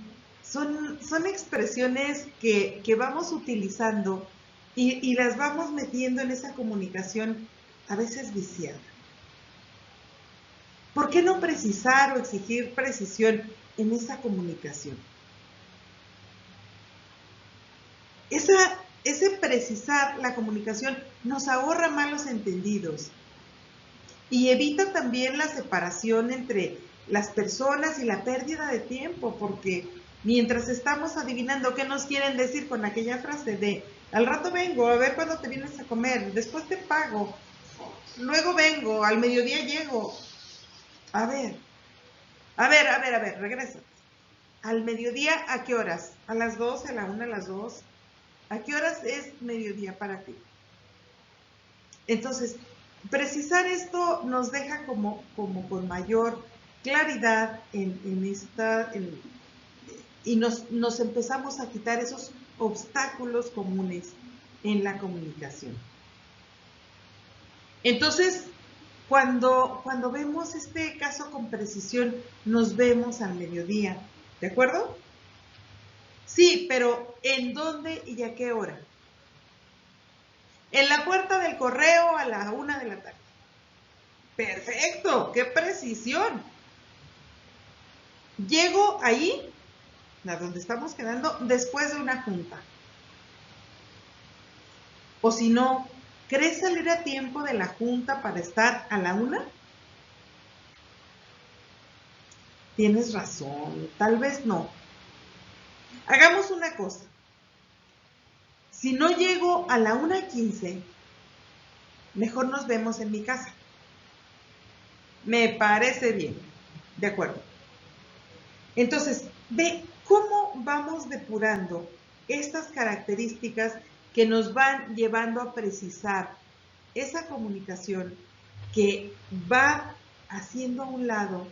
expresiones que vamos utilizando y las vamos metiendo en esa comunicación a veces viciada. ¿Por qué no precisar o exigir precisión en esa comunicación? Ese precisar la comunicación nos ahorra malos entendidos y evita también la separación entre las personas y la pérdida de tiempo, porque mientras estamos adivinando qué nos quieren decir con aquella frase de Al rato vengo, a ver cuándo te vienes a comer, después te pago, luego vengo, al mediodía llego. A ver, regresa. ¿Al mediodía a qué horas? ¿A las 12, a la 1, a las 2? ¿A qué horas es mediodía para ti? Entonces, precisar esto nos deja como con mayor claridad y nos empezamos a quitar esos obstáculos comunes en la comunicación. Entonces, cuando vemos este caso con precisión, nos vemos al mediodía, ¿de acuerdo? Sí, pero ¿en dónde y a qué hora? En la puerta del correo a la 1 de la tarde. Perfecto, qué precisión. Llego ahí, a donde estamos quedando, después de una junta. O si no, ¿crees salir a tiempo de la junta para estar a la 1? Tienes razón, tal vez no. Hagamos una cosa. Si no llego a la 1:15, mejor nos vemos en mi casa. Me parece bien. De acuerdo. Entonces, ve cómo vamos depurando estas características que nos van llevando a precisar esa comunicación que va haciendo a un lado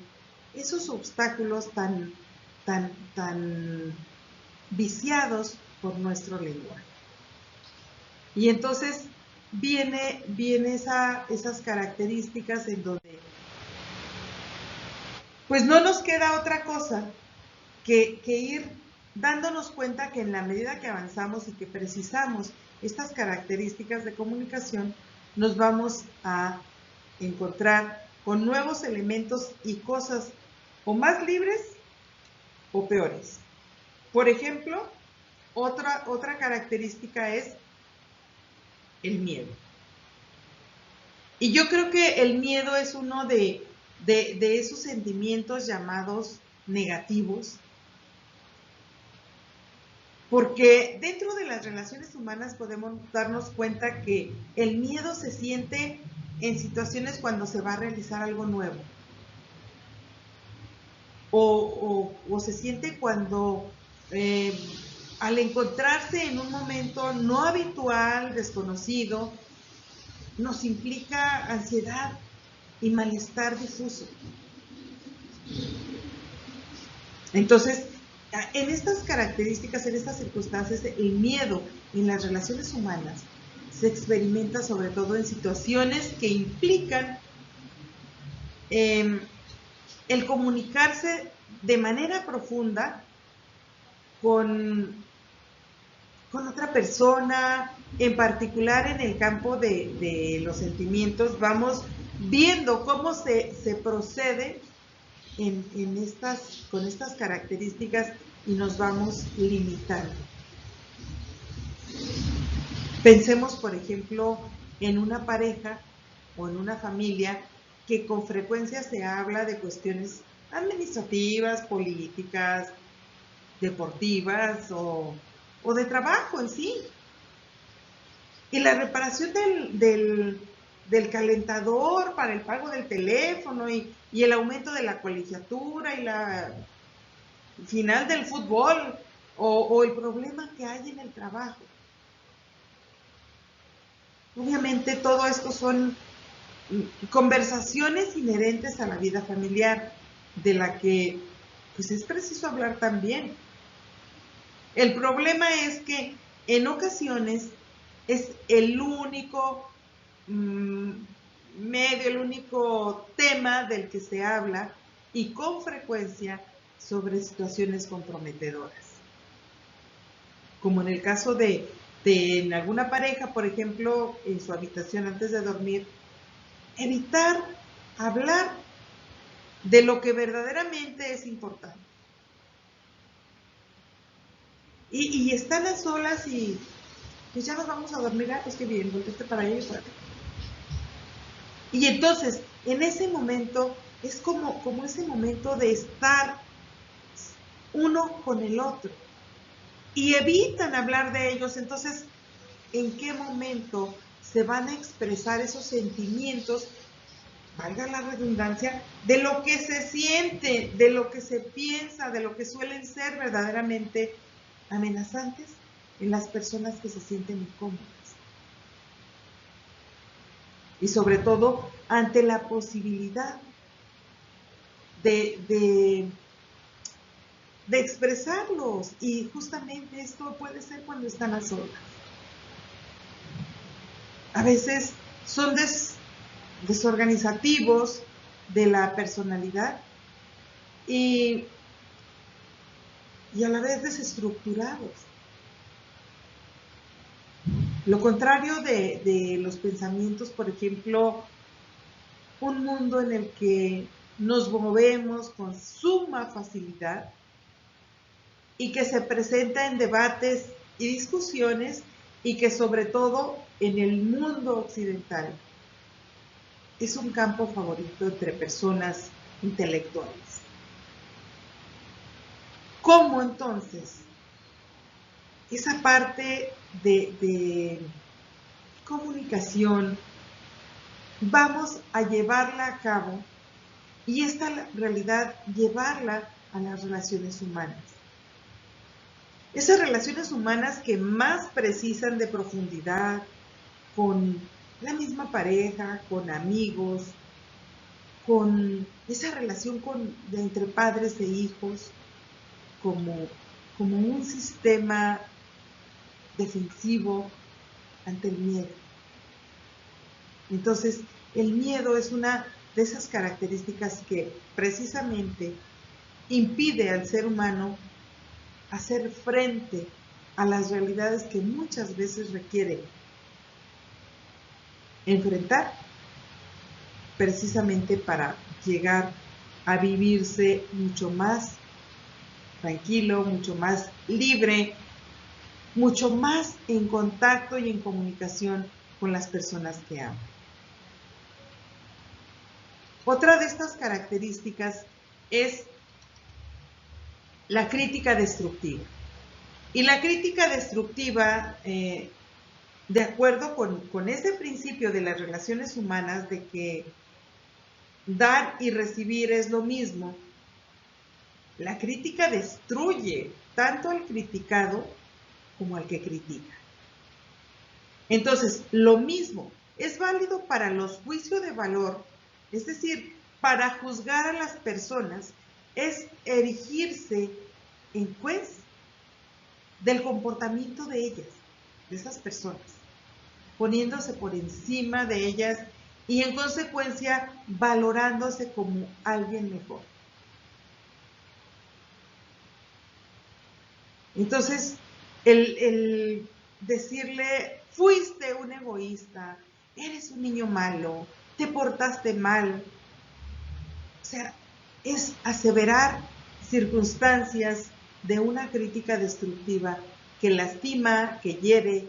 esos obstáculos tan viciados por nuestro lenguaje. Y entonces viene esas características en donde pues no nos queda otra cosa que ir dándonos cuenta que en la medida que avanzamos y que precisamos estas características de comunicación, nos vamos a encontrar con nuevos elementos y cosas o más libres o peores. Por ejemplo, otra característica es el miedo. Y yo creo que el miedo es uno de esos sentimientos llamados negativos, porque dentro de las relaciones humanas podemos darnos cuenta que el miedo se siente en situaciones cuando se va a realizar algo nuevo. O se siente cuando al encontrarse en un momento no habitual, desconocido, nos implica ansiedad y malestar difuso. Entonces, en estas características, en estas circunstancias, el miedo en las relaciones humanas se experimenta sobre todo en situaciones que implican el comunicarse de manera profunda con otra persona, en particular en el campo de los sentimientos. Vamos viendo cómo se procede con estas características y nos vamos limitando. Pensemos, por ejemplo, en una pareja o en una familia que con frecuencia se habla de cuestiones administrativas, políticas, deportivas o de trabajo en sí. Y la reparación del calentador para el pago del teléfono y el aumento de la colegiatura y la final del fútbol o el problema que hay en el trabajo. Obviamente todo esto son conversaciones inherentes a la vida familiar, de la que pues es preciso hablar también. El problema es que en ocasiones es el único medio, el único tema del que se habla y con frecuencia sobre situaciones comprometedoras. Como en el caso de en alguna pareja, por ejemplo, en su habitación antes de dormir, evitar hablar de lo que verdaderamente es importante. Y están a solas y pues ya nos vamos a dormir, pues que bien, volteaste para allá y para acá. Y entonces, en ese momento, es como ese momento de estar uno con el otro. Y evitan hablar de ellos, entonces en qué momento se van a expresar esos sentimientos, valga la redundancia, de lo que se siente, de lo que se piensa, de lo que suelen ser verdaderamente amenazantes en las personas que se sienten incómodas. Y sobre todo ante la posibilidad de expresarlos. Y justamente esto puede ser cuando están a solas. A veces son desorganizativos de la personalidad y a la vez desestructurados. Lo contrario de los pensamientos, por ejemplo, un mundo en el que nos movemos con suma facilidad y que se presenta en debates y discusiones y que sobre todo en el mundo occidental es un campo favorito entre personas intelectuales. ¿Cómo entonces esa parte de comunicación vamos a llevarla a cabo y esta realidad llevarla a las relaciones humanas? Esas relaciones humanas que más precisan de profundidad con la misma pareja, con amigos, con esa relación entre padres e hijos, como un sistema defensivo ante el miedo. Entonces, el miedo es una de esas características que precisamente impide al ser humano hacer frente a las realidades que muchas veces requiere enfrentar precisamente para llegar a vivirse mucho más tranquilo, mucho más libre, mucho más en contacto y en comunicación con las personas que aman. Otra de estas características es la crítica destructiva. Y la crítica destructiva, de acuerdo con ese principio de las relaciones humanas, de que dar y recibir es lo mismo, la crítica destruye tanto al criticado como al que critica. Entonces, lo mismo es válido para los juicios de valor, es decir, para juzgar a las personas, es erigirse en juez del comportamiento de ellas, de esas personas, poniéndose por encima de ellas y en consecuencia valorándose como alguien mejor. Entonces, el decirle, fuiste un egoísta, eres un niño malo, te portaste mal, o sea, es aseverar circunstancias de una crítica destructiva que lastima, que hiere,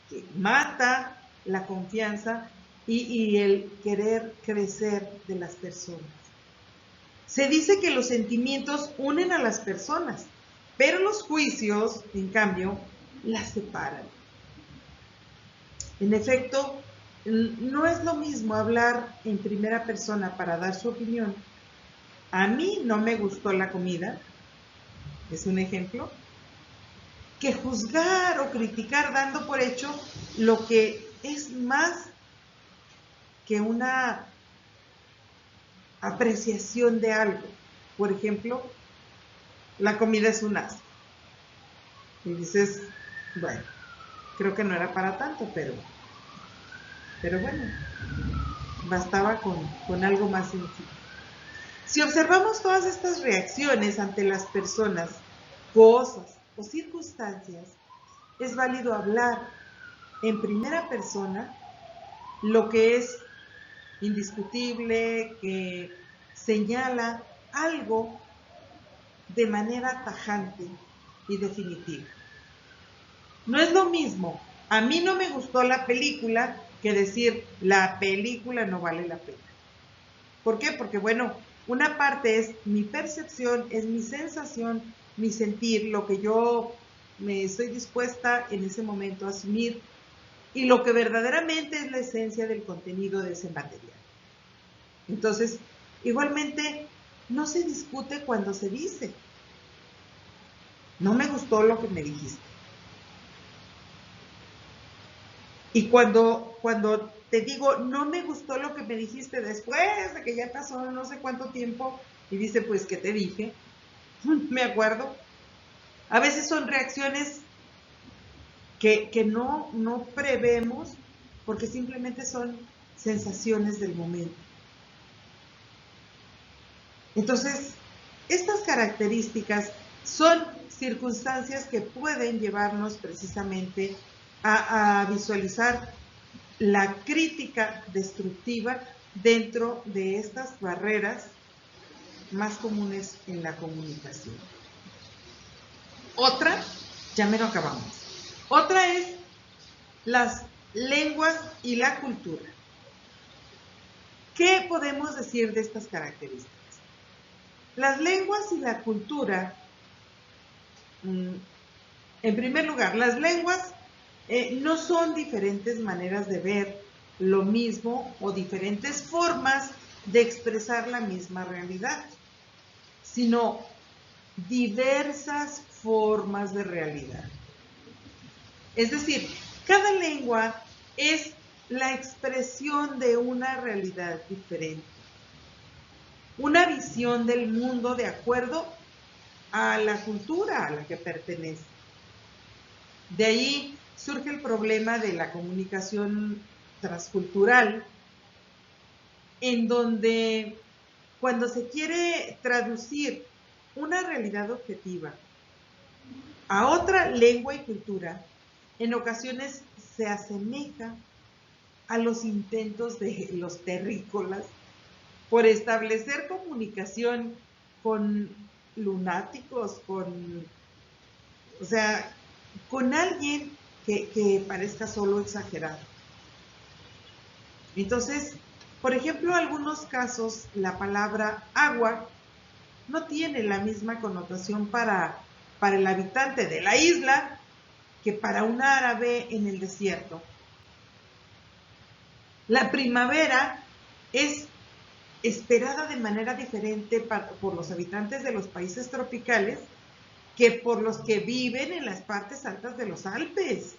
que mata la confianza y el querer crecer de las personas. Se dice que los sentimientos unen a las personas, pero los juicios, en cambio, las separan. En efecto, no es lo mismo hablar en primera persona para dar su opinión. A mí no me gustó la comida, es un ejemplo, que juzgar o criticar dando por hecho lo que es más que una apreciación de algo. Por ejemplo, la comida es un asco. Y dices, bueno, creo que no era para tanto, pero bueno, bastaba con algo más sencillo. Si observamos todas estas reacciones ante las personas, cosas o circunstancias, es válido hablar en primera persona lo que es indiscutible, que señala algo de manera tajante y definitiva. No es lo mismo, a mí no me gustó la película, que decir la película no vale la pena. ¿Por qué? Porque bueno, una parte es mi percepción, es mi sensación, mi sentir, lo que yo me estoy dispuesta en ese momento a asumir, y lo que verdaderamente es la esencia del contenido de ese material. Entonces, igualmente, no se discute cuando se dice, no me gustó lo que me dijiste. Y cuando te digo, no me gustó lo que me dijiste después de que ya pasó no sé cuánto tiempo, y dice, pues, ¿qué te dije? Me acuerdo. A veces son reacciones que no prevemos porque simplemente son sensaciones del momento. Entonces, estas características son circunstancias que pueden llevarnos precisamente a visualizar la crítica destructiva dentro de estas barreras más comunes en la comunicación. Otra, ya me lo acabamos. Otra es las lenguas y la cultura. ¿Qué podemos decir de estas características? Las lenguas y la cultura, en primer lugar, las lenguas no son diferentes maneras de ver lo mismo o diferentes formas de expresar la misma realidad, sino diversas formas de realidad. Es decir, cada lengua es la expresión de una realidad diferente, una visión del mundo de acuerdo a la cultura a la que pertenece. De ahí surge el problema de la comunicación transcultural, en donde cuando se quiere traducir una realidad objetiva a otra lengua y cultura, en ocasiones se asemeja a los intentos de los terrícolas por establecer comunicación con lunáticos, o sea, con alguien que parezca solo exagerado. Entonces, por ejemplo, en algunos casos la palabra agua no tiene la misma connotación para el habitante de la isla que para un árabe en el desierto. La primavera es esperada de manera diferente por los habitantes de los países tropicales que por los que viven en las partes altas de los Alpes.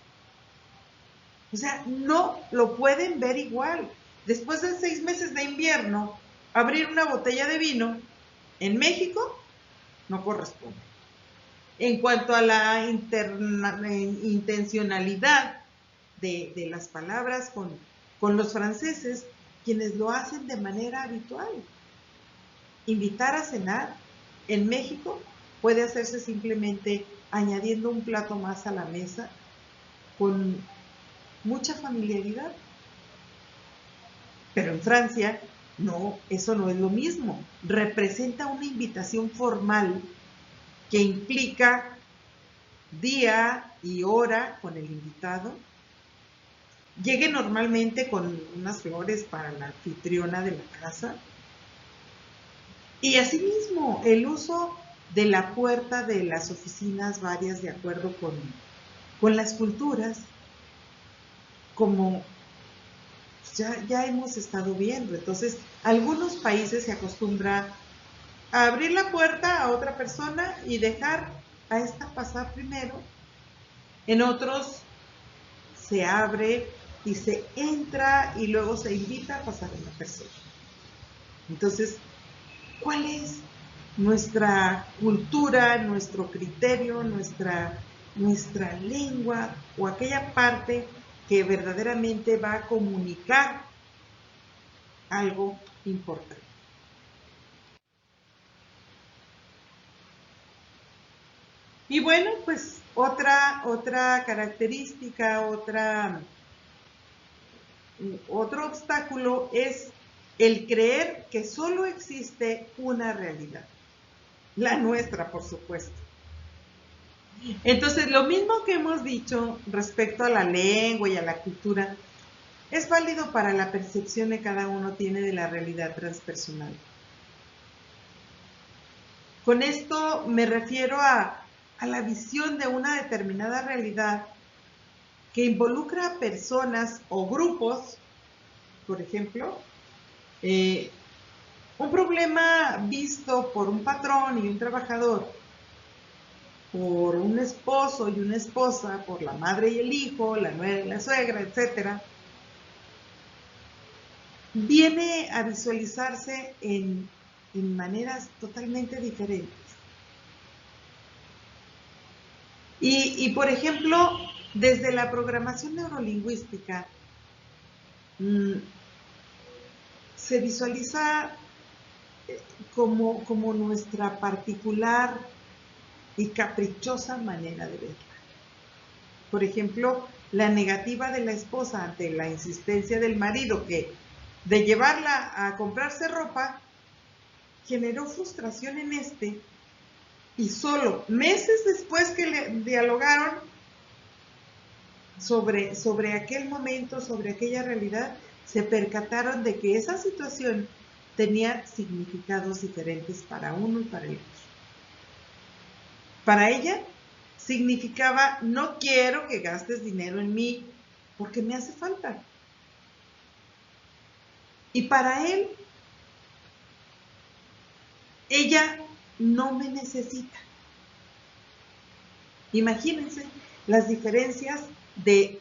O sea, no lo pueden ver igual. Después de 6 meses de invierno, abrir una botella de vino en México no corresponde. En cuanto a la intencionalidad de las palabras con los franceses, quienes lo hacen de manera habitual. Invitar a cenar en México puede hacerse simplemente añadiendo un plato más a la mesa con mucha familiaridad. Pero en Francia, no, eso no es lo mismo. Representa una invitación formal que implica día y hora con el invitado. Llegue normalmente con unas flores para la anfitriona de la casa. Y asimismo, el uso de la puerta de las oficinas varias de acuerdo con las culturas, como ya hemos estado viendo. Entonces, algunos países se acostumbra a abrir la puerta a otra persona y dejar a esta pasar primero. En otros se abre y se entra y luego se invita a pasar a una persona. Entonces, ¿cuál es nuestra cultura, nuestro criterio, nuestra lengua o aquella parte que verdaderamente va a comunicar algo importante? Y bueno, pues otra característica, otro obstáculo es el creer que solo existe una realidad, la nuestra, por supuesto. Entonces, lo mismo que hemos dicho respecto a la lengua y a la cultura, es válido para la percepción que cada uno tiene de la realidad transpersonal. Con esto me refiero a la visión de una determinada realidad que involucra a personas o grupos, por ejemplo, un problema visto por un patrón y un trabajador, por un esposo y una esposa, por la madre y el hijo, la nuera y la suegra, etc., viene a visualizarse en maneras totalmente diferentes. Y por ejemplo, desde la programación neurolingüística, se visualiza como nuestra particular y caprichosa manera de verla. Por ejemplo, la negativa de la esposa ante la insistencia del marido de llevarla a comprarse ropa, generó frustración en este, y solo meses después que le dialogaron sobre aquel momento, sobre aquella realidad, se percataron de que esa situación tenía significados diferentes para uno y para el otro. Para ella significaba: no quiero que gastes dinero en mí porque me hace falta. Y para él, ella no me necesita. Imagínense las diferencias de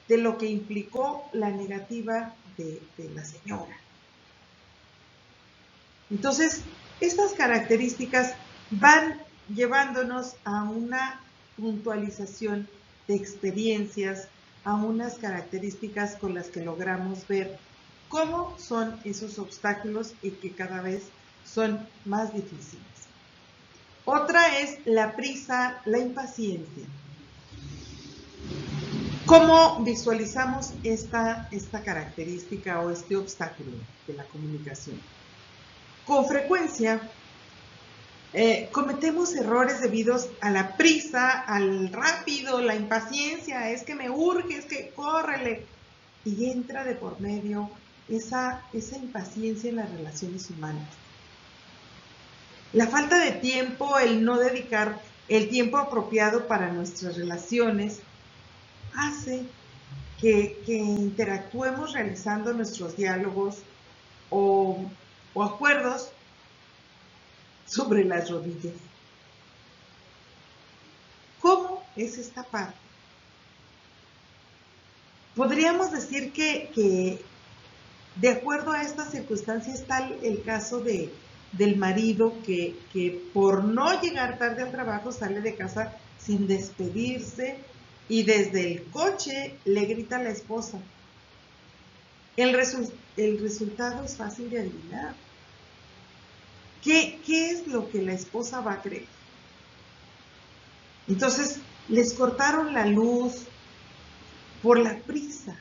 lo que implicó la negativa de la señora. Entonces, estas características van llevándonos a una puntualización de experiencias, a unas características con las que logramos ver cómo son esos obstáculos y que cada vez son más difíciles. Otra es la prisa, la impaciencia. ¿Cómo visualizamos esta característica o este obstáculo de la comunicación? Con frecuencia cometemos errores debidos a la prisa, al rápido, la impaciencia, es que me urge, es que córrele. Y entra de por medio esa impaciencia en las relaciones humanas. La falta de tiempo, el no dedicar el tiempo apropiado para nuestras relaciones, hace que interactuemos realizando nuestros diálogos o acuerdos sobre las rodillas. ¿Cómo es esta parte? Podríamos decir que de acuerdo a esta circunstancia está el caso del marido que por no llegar tarde al trabajo sale de casa sin despedirse y desde el coche le grita a la esposa. El resultado es fácil de adivinar. ¿Qué es lo que la esposa va a creer? Entonces, les cortaron la luz por la prisa.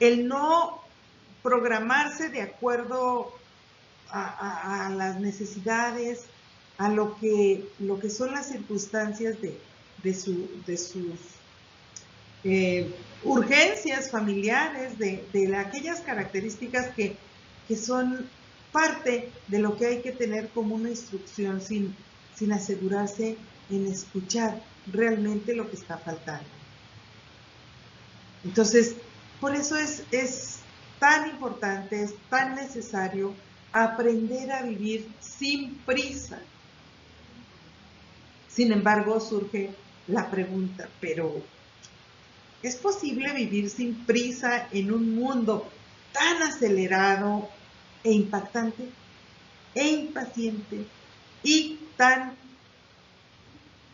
El no programarse de acuerdo a las necesidades, a lo que son las circunstancias de sus urgencias familiares, de aquellas características que son parte de lo que hay que tener como una instrucción sin asegurarse en escuchar realmente lo que está faltando. Entonces, por eso es tan importante, es tan necesario aprender a vivir sin prisa. Sin embargo, surge la pregunta, pero ¿es posible vivir sin prisa en un mundo tan acelerado e impactante e impaciente y tan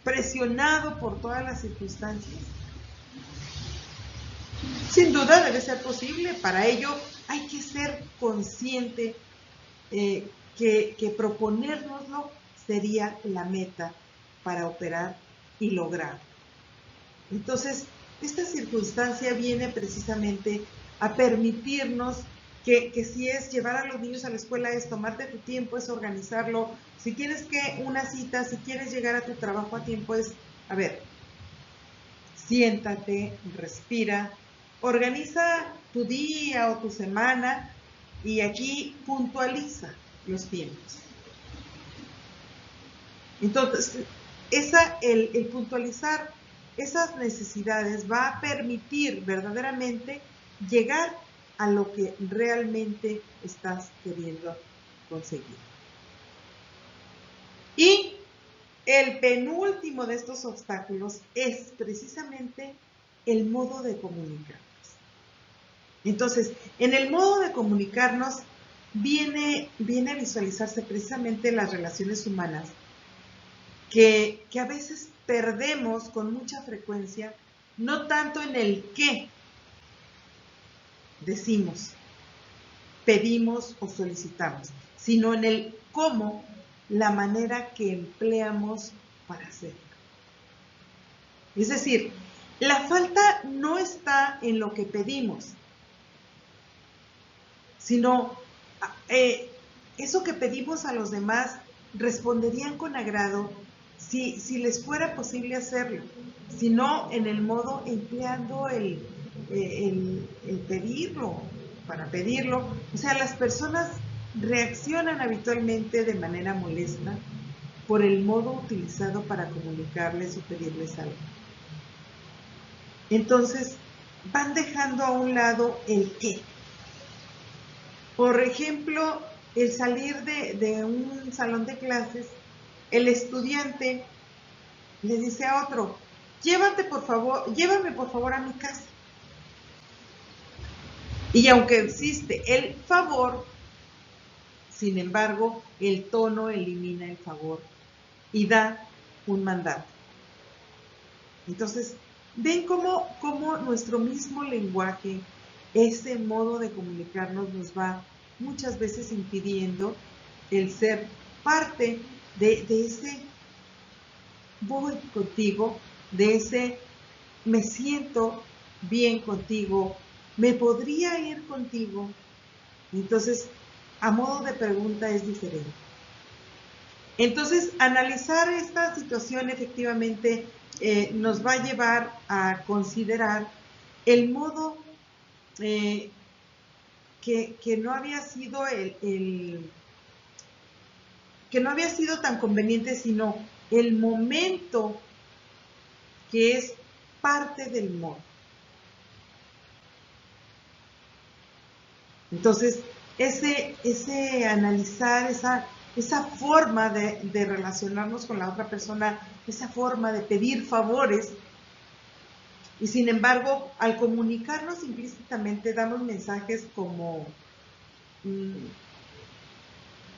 presionado por todas las circunstancias? Sin duda debe ser posible. Para ello hay que ser consciente que proponérnoslo sería la meta para operar y lograr. Entonces, esta circunstancia viene precisamente a permitirnos que si es llevar a los niños a la escuela, es tomarte tu tiempo, es organizarlo. Si tienes que una cita, si quieres llegar a tu trabajo a tiempo, es, a ver, siéntate, respira, organiza tu día o tu semana y aquí puntualiza los tiempos. Entonces, el puntualizar esas necesidades va a permitir verdaderamente llegar a lo que realmente estás queriendo conseguir. Y el penúltimo de estos obstáculos es precisamente el modo de comunicarnos. Entonces, en el modo de comunicarnos viene a visualizarse precisamente las relaciones humanas que a veces perdemos con mucha frecuencia, no tanto en el qué decimos, pedimos o solicitamos, sino en el cómo, la manera que empleamos para hacerlo. Es decir, la falta no está en lo que pedimos, sino eso que pedimos a los demás responderían con agrado si les fuera posible hacerlo, sino en el modo empleando el pedirlo, para pedirlo. O sea, las personas reaccionan habitualmente de manera molesta por el modo utilizado para comunicarles o pedirles algo. Entonces, van dejando a un lado el qué. Por ejemplo, el salir de un salón de clases, el estudiante le dice a otro, llévame por favor a mi casa. Y aunque existe el favor, sin embargo, el tono elimina el favor y da un mandato. Entonces, ven cómo nuestro mismo lenguaje, ese modo de comunicarnos nos va muchas veces impidiendo el ser parte de ese voy contigo, de ese me siento bien contigo, me podría ir contigo. Entonces, a modo de pregunta es diferente. Entonces, analizar esta situación efectivamente nos va a llevar a considerar el modo que no había sido que no había sido tan conveniente, sino el momento que es parte del modo. Entonces, ese analizar, esa forma de relacionarnos con la otra persona, esa forma de pedir favores, y sin embargo, al comunicarnos implícitamente damos mensajes como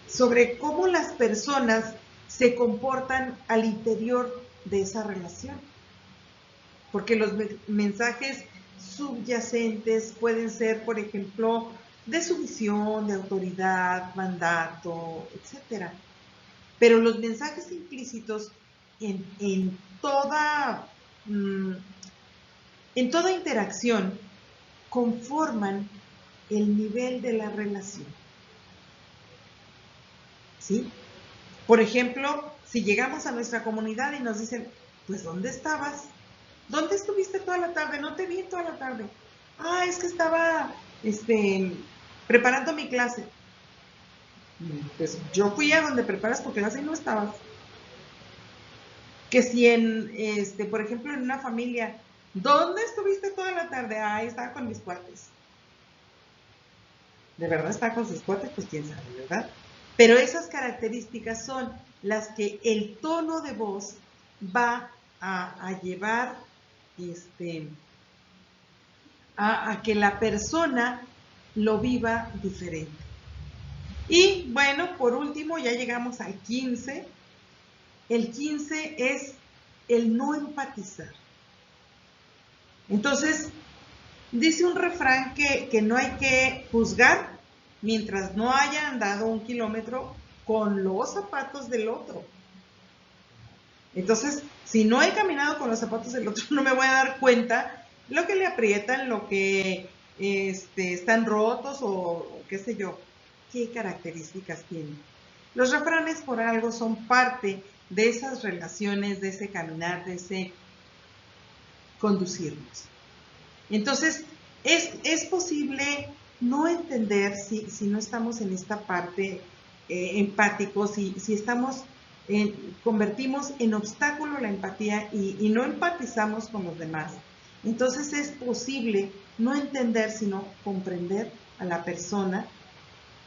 sobre cómo las personas se comportan al interior de esa relación. Porque los mensajes subyacentes pueden ser, por ejemplo, de sumisión, de autoridad, mandato, etc. Pero los mensajes implícitos en toda interacción conforman el nivel de la relación. ¿Sí? Por ejemplo, si llegamos a nuestra comunidad y nos dicen, pues, ¿dónde estabas? ¿Dónde estuviste toda la tarde? No te vi toda la tarde. Ah, es que estaba preparando mi clase. Pues yo fui a donde preparas tu clase y no estabas. Que si por ejemplo, en una familia, ¿dónde estuviste toda la tarde? Ah, estaba con mis cuates. ¿De verdad estaba con sus cuates? Pues quién sabe, ¿verdad? Pero esas características son las que el tono de voz va a llevar a que la persona lo viva diferente. Y bueno, por último, ya llegamos al 15. El 15 es el no empatizar. Entonces, dice un refrán que no hay que juzgar mientras no haya andado 1 kilómetro con los zapatos del otro. Entonces, si no he caminado con los zapatos del otro, no me voy a dar cuenta lo que le aprietan, lo que están rotos o qué sé yo, qué características tienen. Los refranes por algo son parte de esas relaciones, de ese caminar, de ese conducirnos. Entonces, es posible no entender si no estamos en esta parte empáticos, si estamos convertimos en obstáculo la empatía y no empatizamos con los demás, entonces es posible no entender, sino comprender a la persona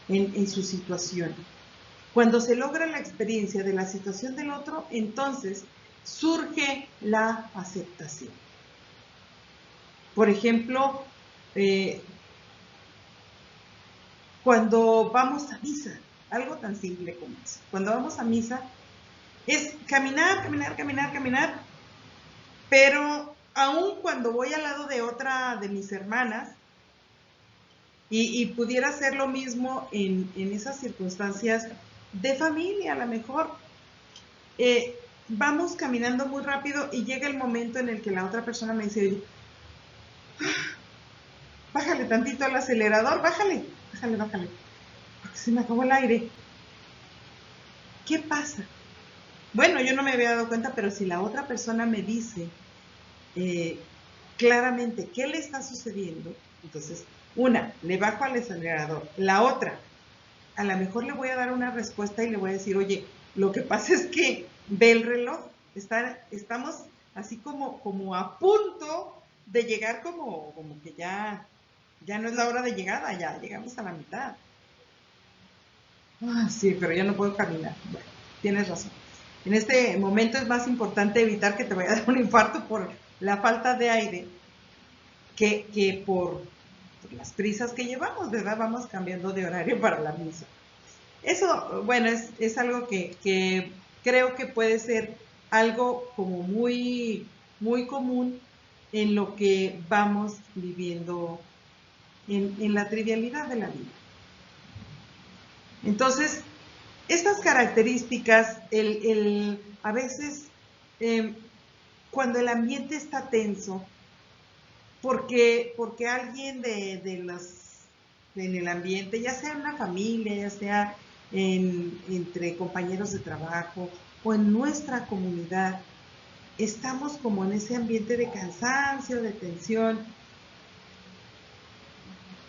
en su situación. Cuando se logra la experiencia de la situación del otro, entonces surge la aceptación. Por ejemplo, cuando vamos a misa, algo tan simple como eso. Cuando vamos a misa, es caminar, caminar, caminar, caminar, pero aun cuando voy al lado de otra de mis hermanas, y pudiera ser lo mismo en esas circunstancias de familia, a lo mejor, vamos caminando muy rápido y llega el momento en el que la otra persona me dice, bájale tantito al acelerador, bájale, porque se me acabó el aire. ¿Qué pasa? Bueno, yo no me había dado cuenta, pero si la otra persona me dice claramente qué le está sucediendo, entonces, una, le bajo al acelerador. La otra, a lo mejor le voy a dar una respuesta y le voy a decir, oye, lo que pasa es que ve el reloj, estamos así como a punto de llegar como que ya no es la hora de llegada, ya llegamos a la mitad. Sí, pero ya no puedo caminar. Bueno, tienes razón. En este momento es más importante evitar que te vaya a dar un infarto por la falta de aire que por las prisas que llevamos, ¿verdad? Vamos cambiando de horario para la misa. Eso, bueno, es algo que creo que puede ser algo como muy, muy común en lo que vamos viviendo en la trivialidad de la vida. Entonces, estas características, a veces, cuando el ambiente está tenso, porque alguien en el ambiente, ya sea en una familia, ya sea entre compañeros de trabajo o en nuestra comunidad, estamos como en ese ambiente de cansancio, de tensión,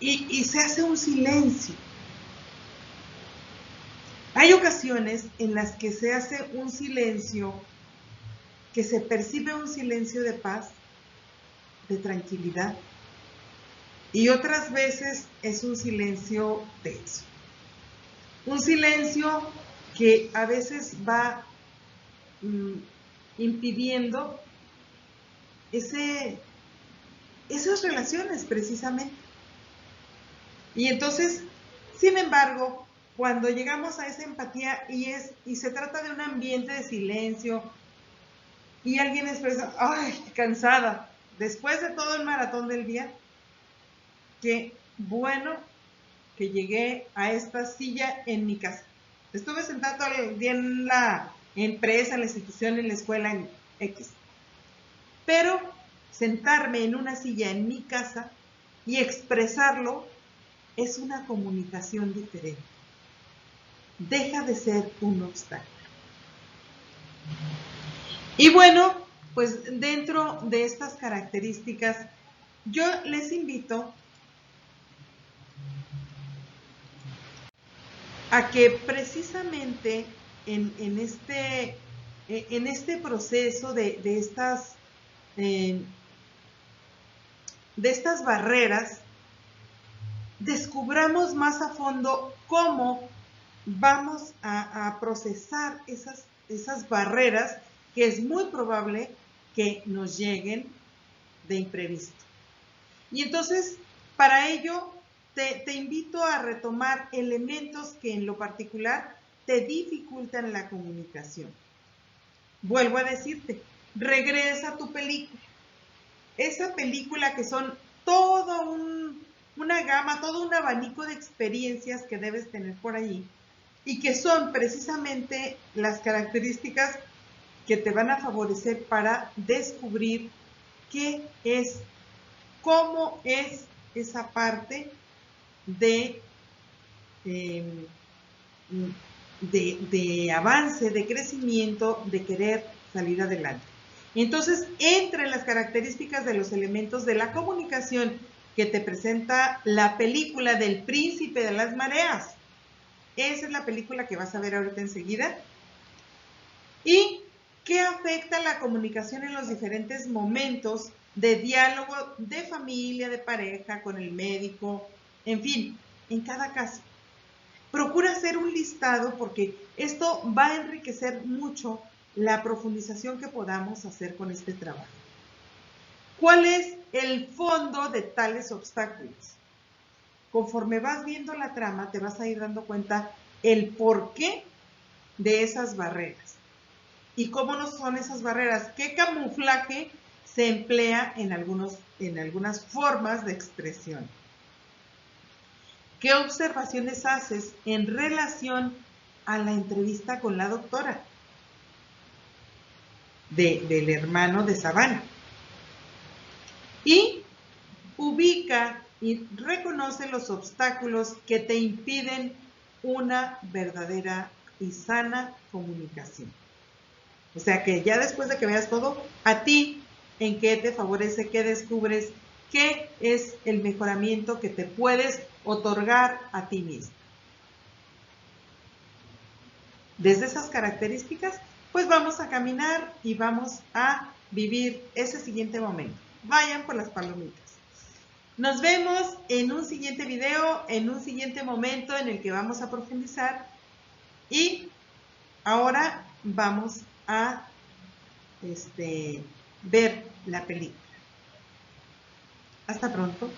y se hace un silencio. Hay ocasiones en las que se hace un silencio, que se percibe un silencio de paz, de tranquilidad, y otras veces es un silencio tenso. Un silencio que a veces va impidiendo esas relaciones precisamente. Y entonces, sin embargo, cuando llegamos a esa empatía y se trata de un ambiente de silencio y alguien expresa, ay, cansada, después de todo el maratón del día, qué bueno que llegué a esta silla en mi casa. Estuve sentado todo el día en la empresa, en la institución, en la escuela, en X. Pero sentarme en una silla en mi casa y expresarlo es una comunicación diferente. Deja de ser un obstáculo. Y bueno, pues dentro de estas características, yo les invito a que precisamente en este proceso de estas barreras, descubramos más a fondo cómo vamos a procesar esas barreras que es muy probable que nos lleguen de imprevisto. Y entonces, para ello, te invito a retomar elementos que en lo particular te dificultan la comunicación. Vuelvo a decirte, regresa a tu película. Esa película que son todo una gama, todo un abanico de experiencias que debes tener por ahí y que son precisamente las características que te van a favorecer para descubrir qué es, cómo es esa parte de avance, de crecimiento, de querer salir adelante. Entonces, entre las características de los elementos de la comunicación que te presenta la película del Príncipe de las Mareas, esa es la película que vas a ver ahorita enseguida, ¿Y qué afecta la comunicación en los diferentes momentos de diálogo de familia, de pareja, con el médico, en fin, en cada caso? Procura hacer un listado porque esto va a enriquecer mucho la profundización que podamos hacer con este trabajo. ¿Cuál es el fondo de tales obstáculos? Conforme vas viendo la trama, te vas a ir dando cuenta el porqué de esas barreras. ¿Y cómo no son esas barreras? ¿Qué camuflaje se emplea en algunas formas de expresión? ¿Qué observaciones haces en relación a la entrevista con la doctora del hermano de Savannah? Y ubica y reconoce los obstáculos que te impiden una verdadera y sana comunicación. O sea que ya después de que veas todo, a ti, ¿en qué te favorece? ¿Qué descubres? ¿Qué es el mejoramiento que te puedes otorgar a ti mismo? Desde esas características, pues vamos a caminar y vamos a vivir ese siguiente momento. Vayan por las palomitas. Nos vemos en un siguiente video, en un siguiente momento en el que vamos a profundizar. Y ahora vamos a ver la película. Hasta pronto.